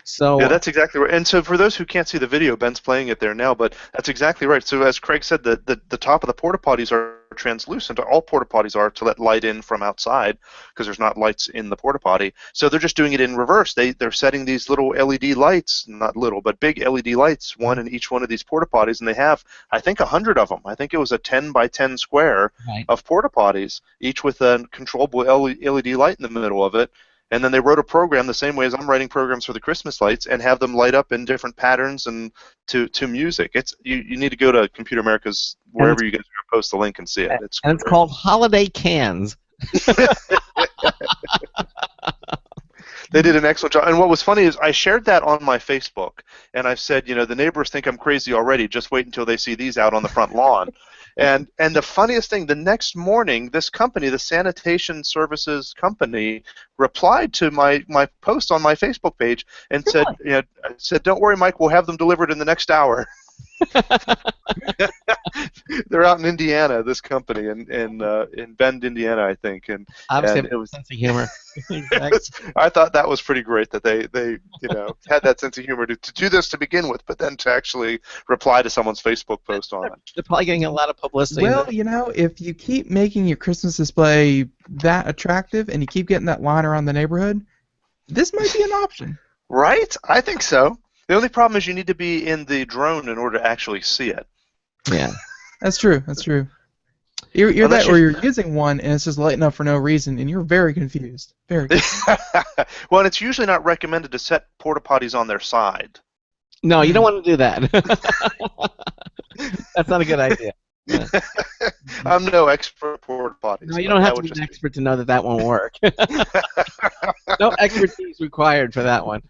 So Yeah, that's exactly right. And so for those who can't see the video, Ben's playing it there now, but that's exactly right. So as Craig said, the top of the porta potties are translucent. All porta potties are, to let light in from outside, because there's not lights in the porta potty. So they're just doing it in reverse. They're setting these little LED lights, not little, but big LED lights, one in each one of these porta potties, and they have, I think, 100 of them. I think it was a 10 by 10 square of porta potties, each with a controllable LED light in the middle of it. And then they wrote a program the same way as I'm writing programs for the Christmas lights, and have them light up in different patterns and to music. It's you need to go to Computer America's, wherever you guys are going to post the link, and see it. It's called Holiday Cans. They did an excellent job. And what was funny is I shared that on my Facebook, and I said, the neighbors think I'm crazy already. Just wait until they see these out on the front lawn. And the funniest thing, the next morning, this company, the sanitation services company, replied to my post on my Facebook page and said, "Don't worry, Mike, we'll have them delivered in the next hour." They're out in Indiana, this company, in Bend, Indiana, I think, and obviously it was sense of humor. I thought that was pretty great that they had that sense of humor to do this to begin with, but then to actually reply to someone's Facebook post on it. They're probably getting a lot of publicity. Well, if you keep making your Christmas display that attractive and you keep getting that line around the neighborhood, this might be an option. Right? I think so. The only problem is you need to be in the drone in order to actually see it. Yeah. That's true. That's true. You're that, or you're using one and it's just lighting up for no reason, and you're very confused. Very confused. Well, and it's usually not recommended to set porta potties on their side. No, you don't want to do that. That's not a good idea. Yeah. I'm no expert at porta potties. No, you don't have to be an expert to know that won't work. No expertise required for that one.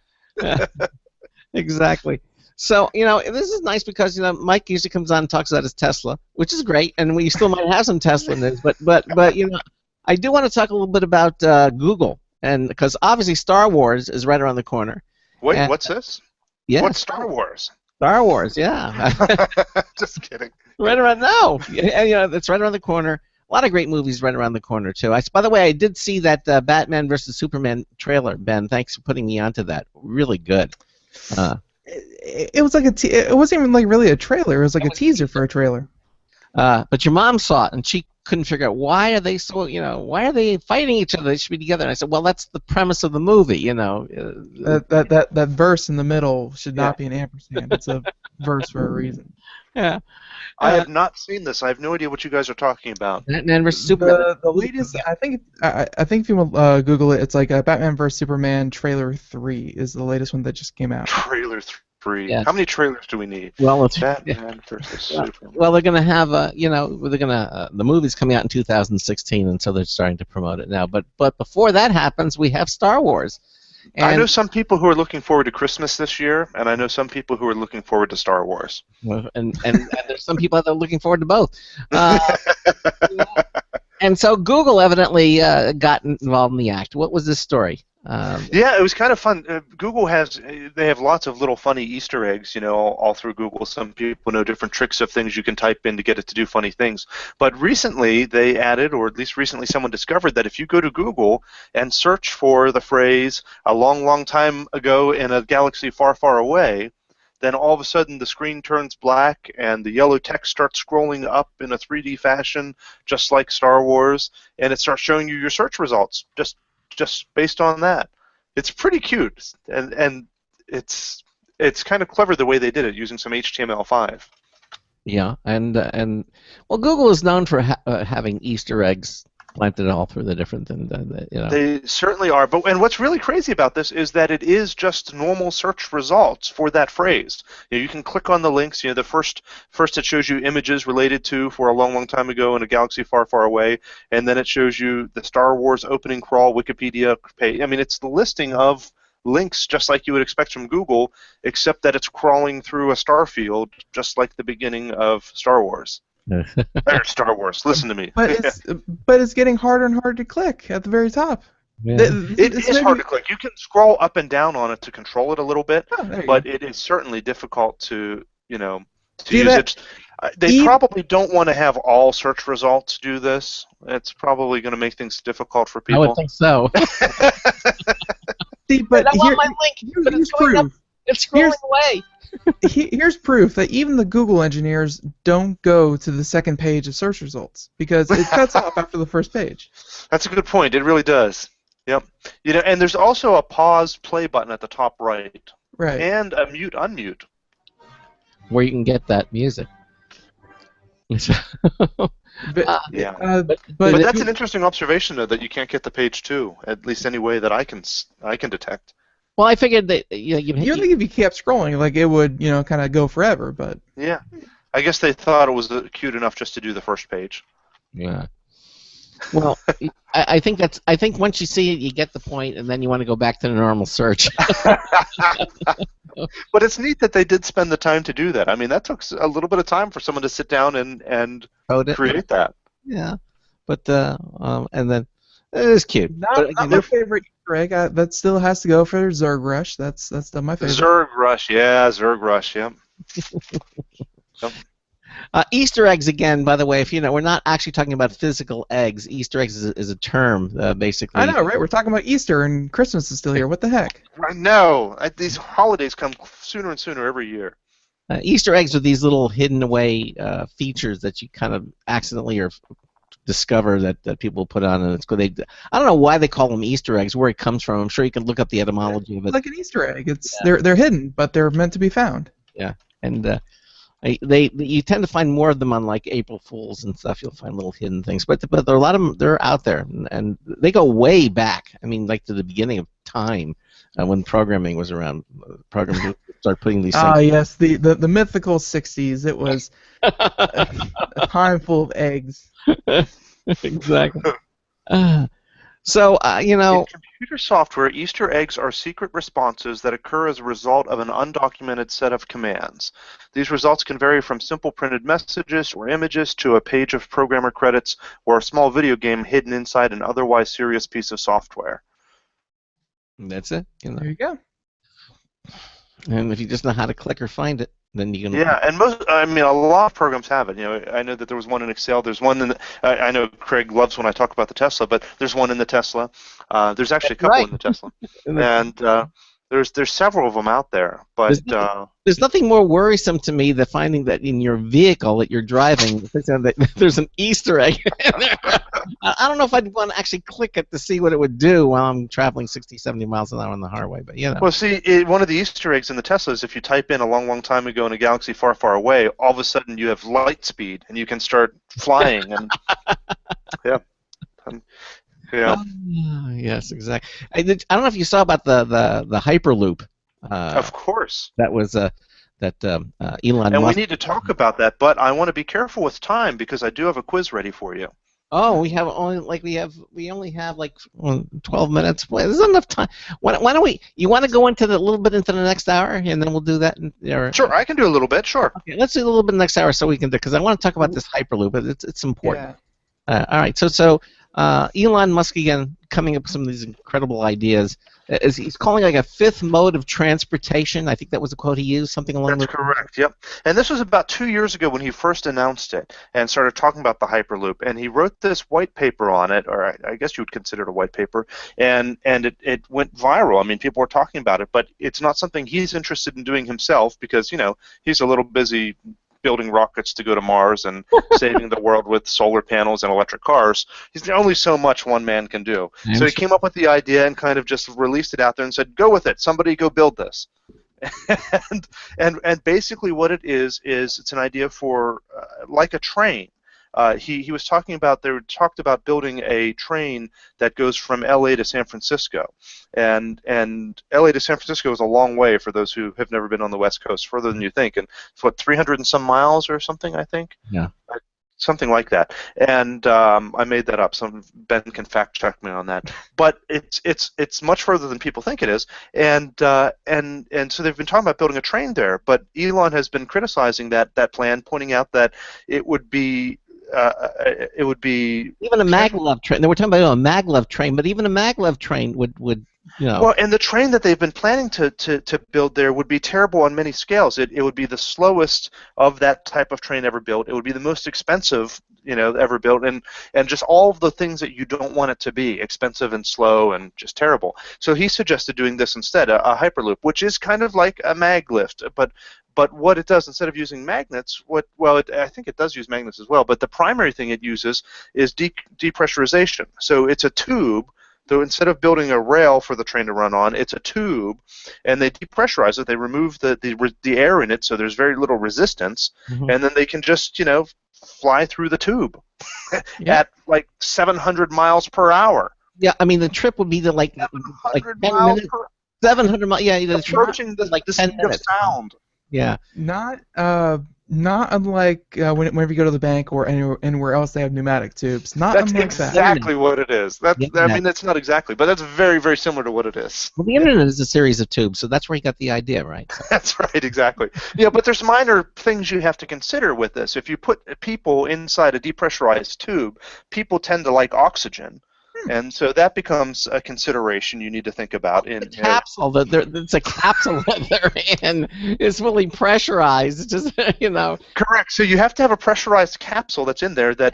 Exactly. So, this is nice because, Mike usually comes on and talks about his Tesla, which is great, and we still might have some Tesla news, but I do want to talk a little bit about Google, and because obviously Star Wars is right around the corner. Wait, what's this? Yeah. What's Star Wars? Star Wars, yeah. Just kidding. Right around now. And, it's right around the corner. A lot of great movies right around the corner, too. By the way, I did see that Batman vs. Superman trailer, Ben. Thanks for putting me onto that. Really good. It was like it wasn't even like really a trailer. It was like a teaser for a trailer. But your mom saw it and she couldn't figure out why are they why are they fighting each other? They should be together. And I said, well, that's the premise of the movie, That verse in the middle should not be an ampersand. It's a verse for a reason. Yeah. I have not seen this. I have no idea what you guys are talking about. Batman vs. Superman. The latest, I think if you Google it, it's like Batman vs. Superman trailer 3 is the latest one that just came out. Trailer 3. Yes. How many trailers do we need? Well, it's Batman versus Superman. Well, they're going to have the movie's coming out in 2016, and so they're starting to promote it now. But before that happens, we have Star Wars. And I know some people who are looking forward to Christmas this year, and I know some people who are looking forward to Star Wars. And there's some people that are looking forward to both. And so Google evidently got involved in the act. What was this story? Yeah, it was kind of fun. Google have lots of little funny Easter eggs, all through Google. Some people know different tricks of things you can type in to get it to do funny things. But recently they added, or at least recently someone discovered, that if you go to Google and search for the phrase "a long, long time ago in a galaxy far, far away," then all of a sudden the screen turns black and the yellow text starts scrolling up in a 3D fashion, just like Star Wars, and it starts showing you your search results just based on that. It's pretty cute, and it's kind of clever the way they did it using some HTML5. Yeah, and well, Google is known for having Easter eggs planted all through the different, They certainly are. And what's really crazy about this is that it is just normal search results for that phrase. You can click on the links. The first it shows you images related to For a Long, Long Time Ago in a Galaxy Far, Far Away, and then it shows you the Star Wars opening crawl Wikipedia page. I mean, it's the listing of links just like you would expect from Google, except that it's crawling through a star field just like the beginning of Star Wars. Or Star Wars. Listen to me. But it's getting harder and harder to click at the very top. Yeah. It is hard to click. You can scroll up and down on it to control it a little bit, but it is certainly difficult to to use it. They probably don't want to have all search results do this. It's probably going to make things difficult for people. I would think so. See, but I want my link, but it's going up. It's scrolling away. Here's proof that even the Google engineers don't go to the second page of search results because it cuts off after the first page. That's a good point. It really does. Yep. And there's also a pause play button at the top right. Right. And a mute unmute. Where you can get that music. But that's an interesting observation, though, that you can't get the page 2, at least any way that I can detect. Well, I figured that you think if you kept scrolling, like it would, kind of go forever, but yeah, I guess they thought it was cute enough just to do the first page. Yeah. Well, I think once you see it, you get the point, and then you want to go back to the normal search. But it's neat that they did spend the time to do that. I mean, that took a little bit of time for someone to sit down and create that. Yeah, but and then it is cute. Not my favorite Easter egg. That still has to go for Zerg Rush. That's still my favorite. Zerg Rush, yeah, Zerg Rush, yeah. Easter eggs again. By the way, if we're not actually talking about physical eggs. Easter eggs is a term, basically. I know, right? We're talking about Easter, and Christmas is still here. What the heck? I know. These holidays come sooner and sooner every year. Easter eggs are these little hidden away features that you kind of accidentally or discover that people put on, and I don't know why they call them Easter eggs. Where it comes from, I'm sure you can look up the etymology of it. Like an Easter egg. It's they're hidden, but they're meant to be found. Yeah, and you tend to find more of them on like April Fools and stuff. You'll find little hidden things, but there are a lot of them. They're out there, and they go way back. I mean, like to the beginning of time when programming was around. Programmers start putting these things. Ah, yes, the mythical '60s. It was a time full of eggs. Exactly. So, In computer software, Easter eggs are secret responses that occur as a result of an undocumented set of commands. These results can vary from simple printed messages or images to a page of programmer credits or a small video game hidden inside an otherwise serious piece of software. That's it. There you go. And if you just know how to click or find it, then you can. Yeah, and a lot of programs have it. I know that there was one in Excel. There's one in. I know Craig loves when I talk about the Tesla, but there's one in the Tesla. There's actually a couple in the Tesla, and there's several of them out there. But there's nothing more worrisome to me than finding that in your vehicle that you're driving, that there's an Easter egg. I don't know if I'd want to actually click it to see what it would do while I'm traveling 60, 70 miles an hour on the highway. But Well, see, one of the Easter eggs in the Tesla is if you type in a long, long time ago in a galaxy far, far away, all of a sudden you have light speed and you can start flying. And yeah. Yes, exactly. I don't know if you saw about the Hyperloop. Of course. That was Elon and Musk. We need to talk about that, but I want to be careful with time because I do have a quiz ready for you. Oh, we only have like 12 minutes. Boy, there's enough time. Why don't we? You want to go into a little bit into the next hour, and then we'll do that. Sure, I can do a little bit. Sure. Okay, let's do a little bit next hour so we can do because I want to talk about this Hyperloop. It's important. Yeah. All right. So Elon Musk again coming up with some of these incredible ideas. He's calling like a fifth mode of transportation. I think that was the quote he used, something along That's those lines. correct. Yep. And this was about 2 years ago when he first announced it and started talking about the Hyperloop. And he wrote this white paper on it, or I guess you would consider it a white paper, and it went viral. I mean, people were talking about it, but it's not something he's interested in doing himself because he's a little busy building rockets to go to Mars and saving the world with solar panels and electric cars. There's only so much one man can do. So he came up with the idea and kind of just released it out there and said, "Go with it. Somebody go build this." and basically what it is it's an idea for like a train. He was talking about they talked about building a train that goes from LA to San Francisco, and LA to San Francisco is a long way for those who have never been on the West Coast, further than you think, and it's what 300 and some miles or something, I think. Yeah. Something like that, and I made that up. Ben can fact check me on that, but it's much further than people think it is, and so they've been talking about building a train there. But Elon has been criticizing that plan, pointing out that it would be even a maglev train. They were talking about a maglev train, but even a maglev train would Well, and the train that they've been planning to build there would be terrible on many scales. It would be the slowest of that type of train ever built. It would be the most expensive, ever built, and just all of the things that you don't want it to be, expensive and slow and just terrible. So he suggested doing this instead, a Hyperloop, which is kind of like a maglift, but what it does, instead of using magnets, I think it does use magnets as well, but the primary thing it uses is depressurization. So it's a tube. So instead of building a rail for the train to run on, it's a tube, and they depressurize it. They remove the air in it, so there's very little resistance, and then they can just fly through the tube at like 700 miles per hour. Yeah, I mean the trip would be to like 10 minutes. 700 miles. Yeah, the trip Approaching the 10 speed of minutes. sound. Yeah. Not unlike whenever you go to the bank or anywhere else they have pneumatic tubes. Not That's unlike that. exactly what it is. I mean, that's not exactly, but that's very, very similar to what it is. Well, the internet is a series of tubes, so that's where he got the idea, right? So. That's right, exactly. Yeah, but there's minor things you have to consider with this. If you put people inside a depressurized tube, people tend to like oxygen. And so that becomes a consideration you need to think about. It's a capsule that they're in. It's fully pressurized. It's just, Correct. So you have to have a pressurized capsule that's in there that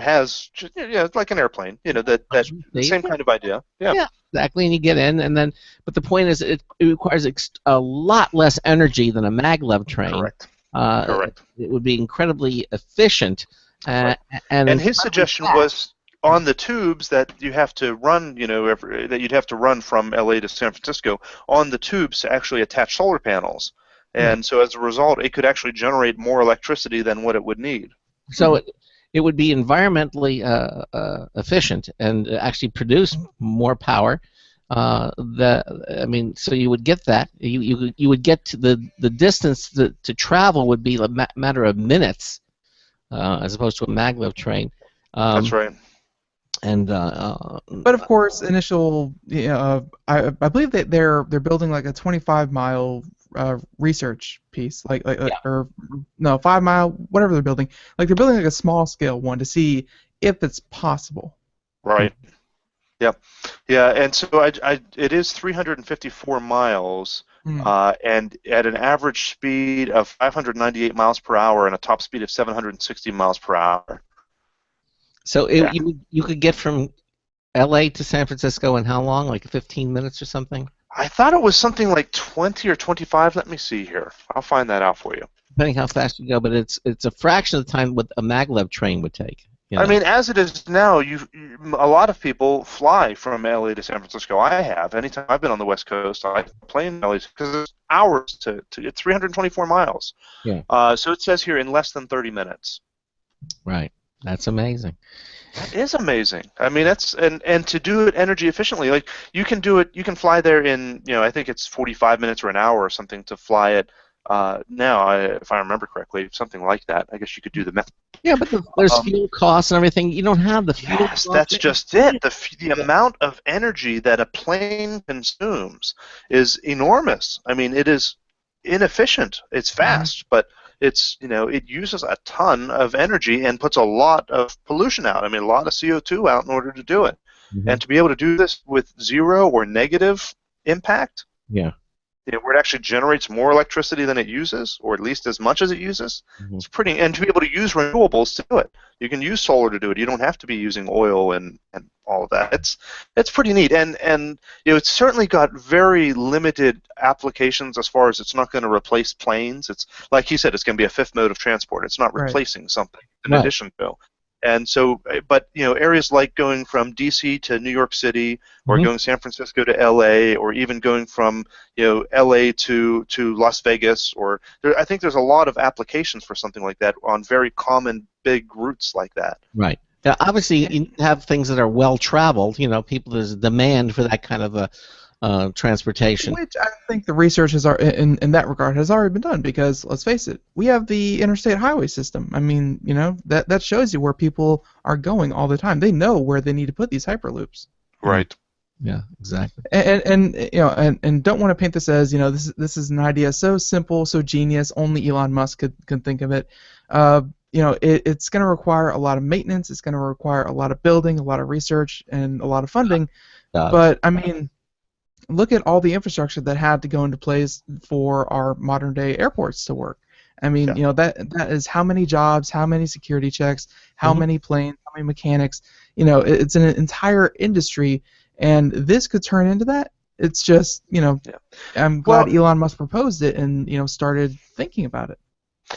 has, it's like an airplane. That same kind of idea. Yeah. Yeah, exactly. And you get in, but the point is, it requires a lot less energy than a maglev train. Correct. Correct. It would be incredibly efficient. And his suggestion was, on the tubes that you have to run, that you'd have to run from LA to San Francisco, on the tubes to actually attach solar panels. And so as a result, it could actually generate more electricity than what it would need. So it would be environmentally efficient and actually produce more power. So you would get that. You would get to the distance to travel would be a matter of minutes, as opposed to a maglev train. That's right. But of course, I believe that they're building like a 25-mile research piece, or no, 5-mile, whatever they're building. Like they're building like a small scale one to see if it's possible. Right. Yep. Yeah, and so it is 354 miles, and at an average speed of 598 miles per hour and a top speed of 760 miles per hour. So you could get from LA to San Francisco in how long? Like 15 minutes or something? I thought it was something like 20 or 25. Let me see here. I'll find that out for you. Depending how fast you go, but it's a fraction of the time what a maglev train would take. I mean, as it is now, a lot of people fly from LA to San Francisco. I have. Anytime I've been on the West Coast, I plane LA because it's hours to get 324 miles. Yeah. So it says here in less than 30 minutes. Right. That's amazing. That is amazing. I mean, that's and to do it energy efficiently, like you can do it. You can fly there in I think it's 45 minutes or an hour or something to fly it. Now, if I remember correctly, something like that. I guess you could do the math. Yeah, but there's fuel costs and everything. You don't have the fuel costs. That's just it. The amount of energy that a plane consumes is enormous. I mean, it is inefficient. It's fast, but it's it uses a ton of energy and puts a lot of pollution out. I mean, a lot of CO2 out in order to do it. Mm-hmm. And to be able to do this with zero or negative impact, Yeah. where it actually generates more electricity than it uses, or at least as much as it uses, Mm-hmm. it's pretty. And to be able to use renewables to do it, you can use solar to do it. You don't have to be using oil and all of that. It's pretty neat. And it's certainly got very limited applications as far as it's not going to replace planes. It's like he said, it's going to be a fifth mode of transport. It's not replacing something in addition to. And so, but areas like going from D.C. to New York City, or Mm-hmm. going San Francisco to L.A., or even going from L.A. to Las Vegas, or I think there's a lot of applications for something like that on very common big routes like that. Right. Now, obviously, you have things that are well traveled. People, there's a demand for that kind of transportation. Which I think the research in that regard has already been done, because let's face it, we have the interstate highway system. I mean, that shows you where people are going all the time. They know where they need to put these hyperloops. Right. Yeah, exactly. And don't want to paint this as this is an idea so simple, so genius, only Elon Musk could think of it. It's going to require a lot of maintenance. It's going to require a lot of building, a lot of research, and a lot of funding. But I mean, look at all the infrastructure that had to go into place for our modern day airports to work. I mean, that is how many jobs, how many security checks, how Mm-hmm. many planes, how many mechanics. It's an entire industry, and this could turn into that. It's just, I'm glad Elon Musk proposed it and started thinking about it.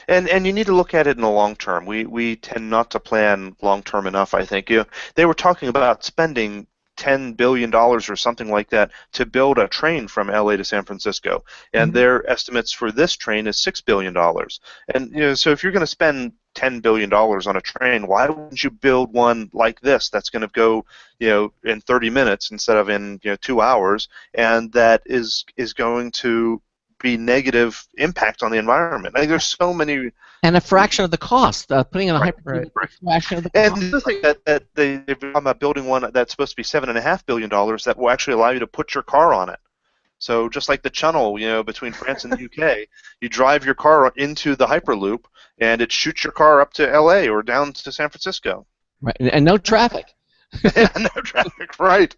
And you need to look at it in the long term. We tend not to plan long term enough, I think. They were talking about spending $10 billion or something like that to build a train from LA to San Francisco, and Mm-hmm. their estimates for this train is $6 billion. And so if you're going to spend $10 billion on a train, why wouldn't you build one like this that's going to go in 30 minutes instead of in 2 hours, and that is going to be negative impact on the environment? I think there's so many. And a fraction of the cost. Putting in a Right, hyperloop, a fraction of the cost. And the other thing that they've talking about building one that's supposed to be $7.5 billion that will actually allow you to put your car on it. So just like the channel, between France and the UK, you drive your car into the Hyperloop, and it shoots your car up to LA or down to San Francisco. Right, and no traffic. No traffic, right.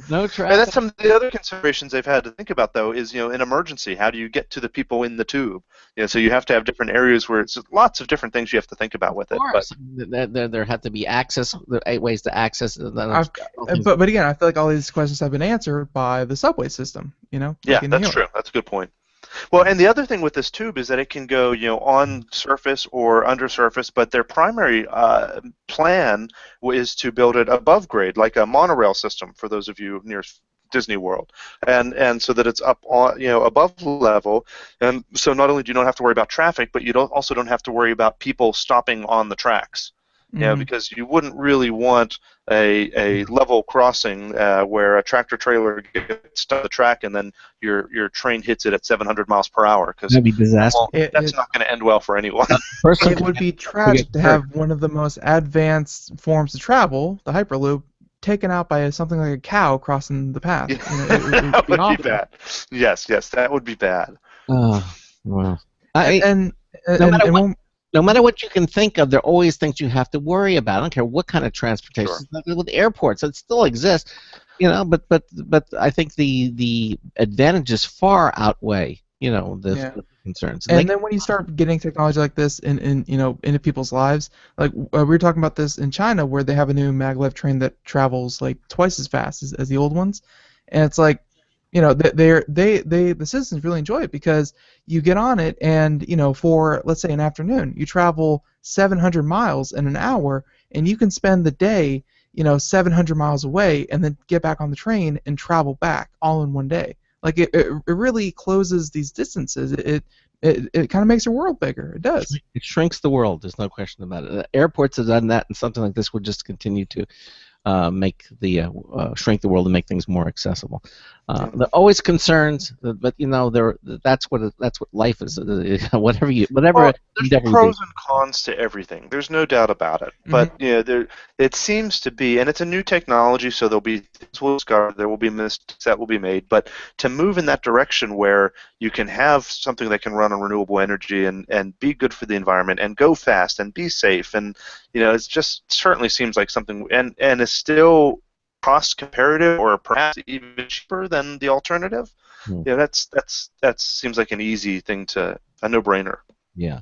No traffic. And that's some of the other considerations they've had to think about, though, is, in emergency, how do you get to the people in the tube? So you have to have different areas where it's lots of different things you have to think about with it. Of course. There have to be access, 8 ways to access. But again, I feel like all these questions have been answered by the subway system. Yeah, that's true. That's a good point. Well, and the other thing with this tube is that it can go, on surface or under surface, but their primary plan is to build it above grade, like a monorail system, for those of you near Disney World, and so that it's up on, above level, and so not only do you not have to worry about traffic, but you also don't have to worry about people stopping on the tracks. Because you wouldn't really want a level crossing where a tractor trailer gets stuck on the track and then your train hits it at 700 miles per hour. Because that'd be disastrous. That's not going to end well for anyone. It would be tragic to have one of the most advanced forms of travel, the Hyperloop, taken out by something like a cow crossing the path. That would be bad. Yes, that would be bad. Oh, well. No matter what you can think of, there are always things you have to worry about. I don't care what kind of transportation. Sure. With airports, it still exists, But I think the advantages far outweigh, the concerns. And then when you start getting technology like this into people's lives, like we were talking about this in China, where they have a new maglev train that travels like twice as fast as the old ones, and it's like, the citizens really enjoy it, because you get on it and, for, let's say, an afternoon, you travel 700 miles in an hour, and you can spend the day, 700 miles away, and then get back on the train and travel back all in one day. Like, it really closes these distances. It kind of makes your world bigger. It does. It shrinks the world. There's no question about it. Airports have done that, and something like this would just continue to make the shrink the world and make things more accessible. There are always concerns, but that's what life is. Whatever Well, there's endeavor you do. pros and cons to everything. There's no doubt about it. But it seems to be, and it's a new technology, so there'll be things we'll discover, there will be mistakes that will be made. But to move in that direction where you can have something that can run on renewable energy and be good for the environment and go fast and be safe, and it's just certainly seems like something, and is still cost comparative or perhaps even cheaper than the alternative. Yeah, that seems like an easy thing a no-brainer. Yeah.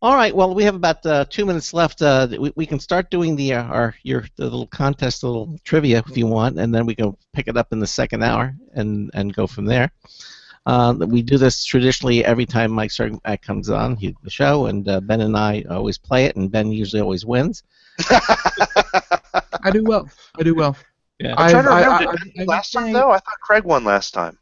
All right. Well, we have about 2 minutes left. We can start doing the little contest, the little trivia if you want, and then we can pick it up in the second hour and go from there. We do this traditionally every time Mike Cermak comes on the show, and Ben and I always play it, and Ben usually always wins. I do well. Yeah. I'm trying to remember. Last time, though? I thought Craig won last time.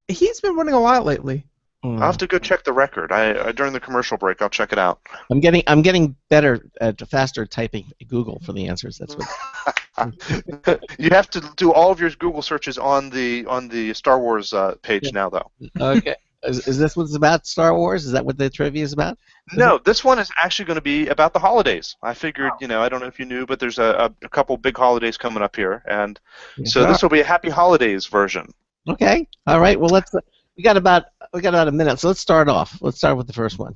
He's been winning a lot lately. I'll have to go check the record. During the commercial break, I'll check it out. I'm getting better faster at typing Google for the answers. That's what. You have to do all of your Google searches on the Star Wars page now, though. Okay. Is this what's about, Star Wars? Is that what the trivia is about? No, this one is actually going to be about the holidays. I figured, I don't know if you knew, but there's a couple big holidays coming up here, and so this will be a Happy Holidays version. Okay. All right. Well, we got about a minute, so let's start off. Let's start with the first one.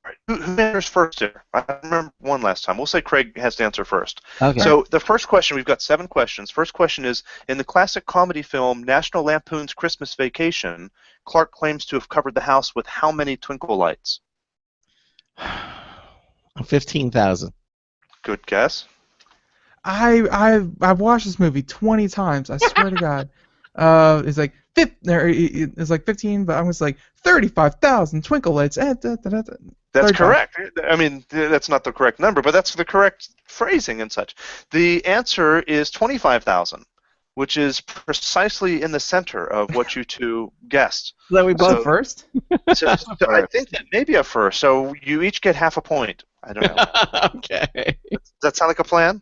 All right. Who answers first here? I remember one last time. We'll say Craig has to answer first. Okay. So the first question, we've got 7 questions. First question is, in the classic comedy film National Lampoon's Christmas Vacation, Clark claims to have covered the house with how many twinkle lights? 15,000. Good guess. I've watched this movie 20 times. I swear to God. It's like 15, but I was like 35,000 twinkle lights. That's correct. I mean, that's not the correct number, but that's the correct phrasing and such. The answer is 25,000, which is precisely in the center of what you two guessed. So we both first? So I think that may be a first. So you each get half a point. I don't know. Okay. Does that sound like a plan?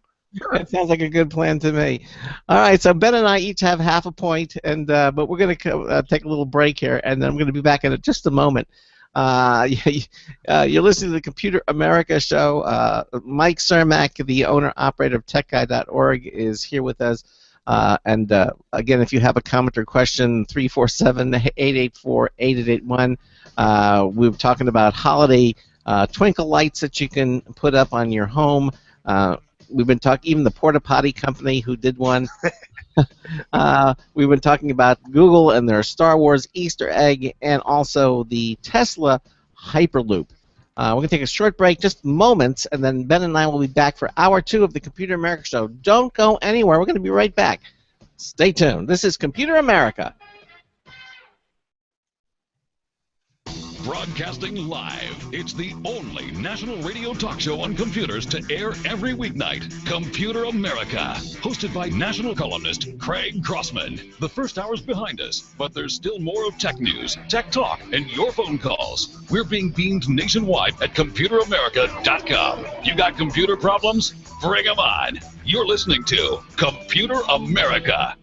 That sounds like a good plan to me. All right, so Ben and I each have half a point, but we're going to take a little break here, and then I'm going to be back in just a moment. You're listening to the Computer America show. Mike Cermak, the owner-operator of TechGuy.org, is here with us. Again, if you have a comment or question, 347-884-8881. We were talking about holiday twinkle lights that you can put up on your home. We've been talking, even the Porta Potty company who did one. We've been talking about Google and their Star Wars Easter egg, and also the Tesla Hyperloop. We're going to take a short break, just moments, and then Ben and I will be back for hour 2 of the Computer America Show. Don't go anywhere. We're going to be right back. Stay tuned. This is Computer America. Broadcasting live. It's the only national radio talk show on computers to air every weeknight. Computer America. Hosted by national columnist Craig Crossman. The first hour's behind us, but there's still more of tech news, tech talk, and your phone calls. We're being beamed nationwide at ComputerAmerica.com. You got computer problems? Bring them on. You're listening to Computer America.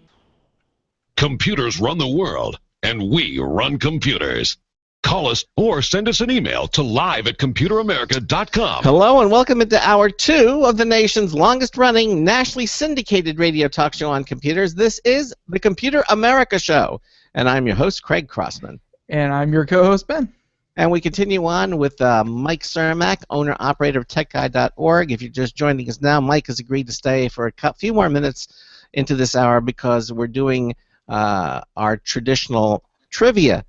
Computers run the world, and we run computers. Call us or send us an email to live@computeramerica.com. Hello and welcome into hour 2 of the nation's longest-running, nationally syndicated radio talk show on computers. This is the Computer America Show, and I'm your host, Craig Crossman. And I'm your co-host, Ben. And we continue on with Mike Cermak, owner-operator of TechGuy.org. If you're just joining us now, Mike has agreed to stay for a few more minutes into this hour because we're doing our traditional trivia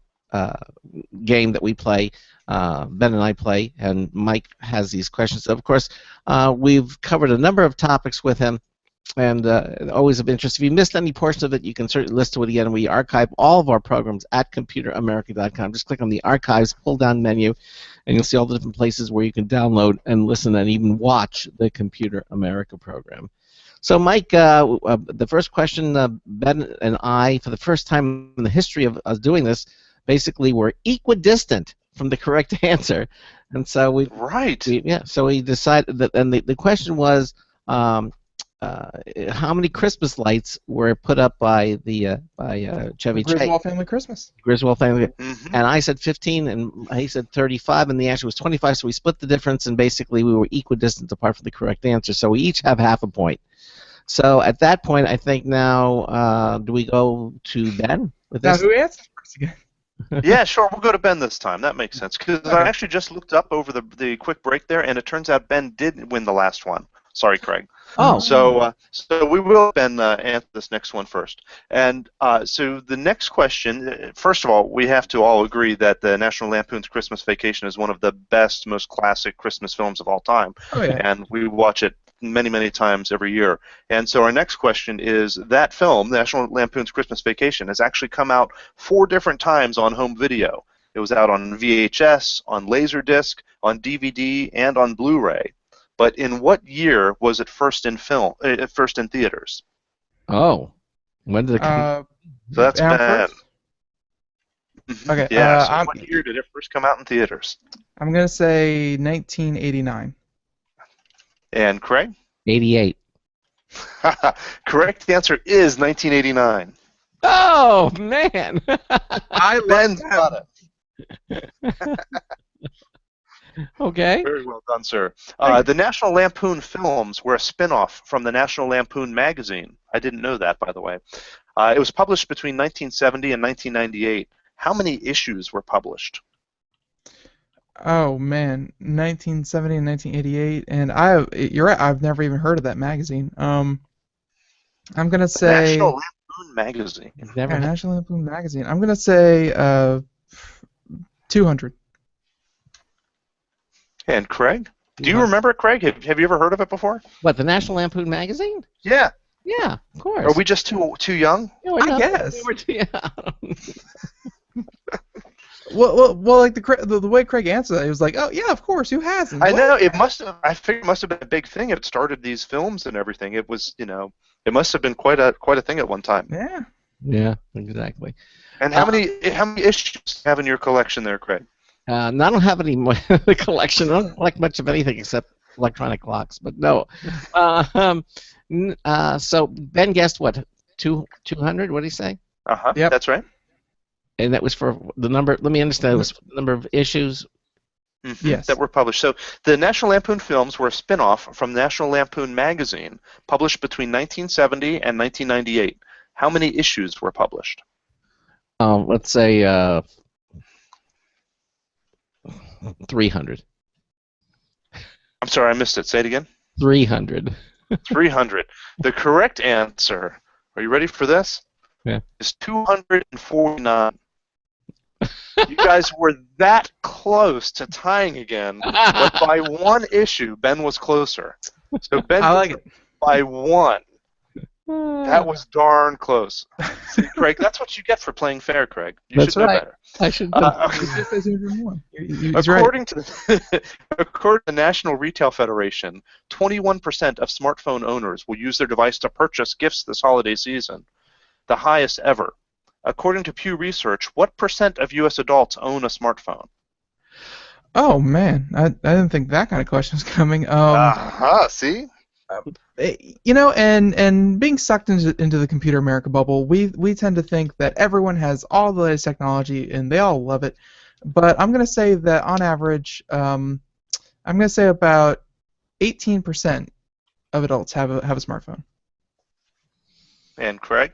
game that we play, Ben and I play, and Mike has these questions. Of course, we've covered a number of topics with him, and always of interest. If you missed any portion of it, you can certainly listen to it again. We archive all of our programs at ComputerAmerica.com. Just click on the Archives pull-down menu, and you'll see all the different places where you can download and listen and even watch the Computer America program. So, Mike, the first question, Ben and I, for the first time in the history of us doing this, basically were equidistant from the correct answer, and so we right. So we decided that, and the question was, how many Christmas lights were put up by the Chevy The Chase? Griswold Family Christmas. Griswold family. Mhm. And I said 15, and he said 35, and the answer was 25. So we split the difference, and basically we were equidistant apart from the correct answer. So we each have half a point. So at that point, I think now, do we go to Ben with Now, this? who answers first again? Yeah, sure. We'll go to Ben this time. That makes sense. Because I Okay. actually just looked up over the quick break there, and it turns out Ben did win the last one. Sorry, Craig. Oh, So we will, Ben, answer this next one first. And so the next question, first of all, we have to all agree that the National Lampoon's Christmas Vacation is one of the best, most classic Christmas films of all time. Oh, yeah. And we watch it many, many times every year. And so our next question is that film, National Lampoon's Christmas Vacation, has actually come out 4 different times on home video. It was out on VHS, on Laserdisc, on DVD, and on Blu-ray. But in what year was it first in theaters? oh, when did it come? So that's Am I Ben. first? Mhm. Okay, Yeah. So I'm what year did it first come out in theaters? gonna say 1989. And Craig? 88. Correct answer is 1989. Oh man! I Ben's got it. Okay. Very well done, sir. The National Lampoon films were a spin-off from the National Lampoon magazine. I didn't know that, by the way. It was published between 1970 and 1998. How many issues were published? Oh man, 1970 and 1988, and you're right. I've never even heard of that magazine. I'm gonna say National Lampoon magazine. Never yeah, had- National Lampoon magazine. I'm gonna say 200. And Craig? Do you remember it, Craig? Have you ever heard of it before? What, the National Lampoon magazine? Yeah. Yeah, of course. Are we just too young? Yeah, we're I not- guess. we were too- yeah. Well, like the way Craig answered that, he was like, "Oh yeah, of course. Who hasn't?" I What? know it must have. I figured it must have been a big thing. It started these films and everything. It was, it must have been quite a thing at one time. Yeah. Yeah, exactly. And how many issues do you have in your collection there, Craig? And I don't have any more the collection. I don't collect much of anything except electronic clocks. But no. So Ben guessed what? 200? What did he say? Yep. That's right. And that was for the number. Let me understand. It was the number of issues. Mhm, Yes. that were published. So the National Lampoon films were a spin-off from National Lampoon magazine, published between 1970 and 1998. How many issues were published? Let's say 300. I'm sorry, I missed it. Say it again. 300. 300. The correct answer, are you ready for this? Yeah. Is 249. You guys were that close to tying again, but by 1 issue, Ben was closer. So Ben I like it. by 1. That was darn close. See, Craig, that's what you get for playing fair, Craig. You That's should know right. better. I should. He's right. According to the National Retail Federation, 21% of smartphone owners will use their device to purchase gifts this holiday season, the highest ever. According to Pew Research, what percent of U.S. adults own a smartphone? Oh man, I didn't think that kind of question was coming. See? And being sucked into the Computer America bubble, we tend to think that everyone has all the latest technology and they all love it. But I'm going to say that on average, I'm going to say about 18% of adults have a smartphone. And Craig?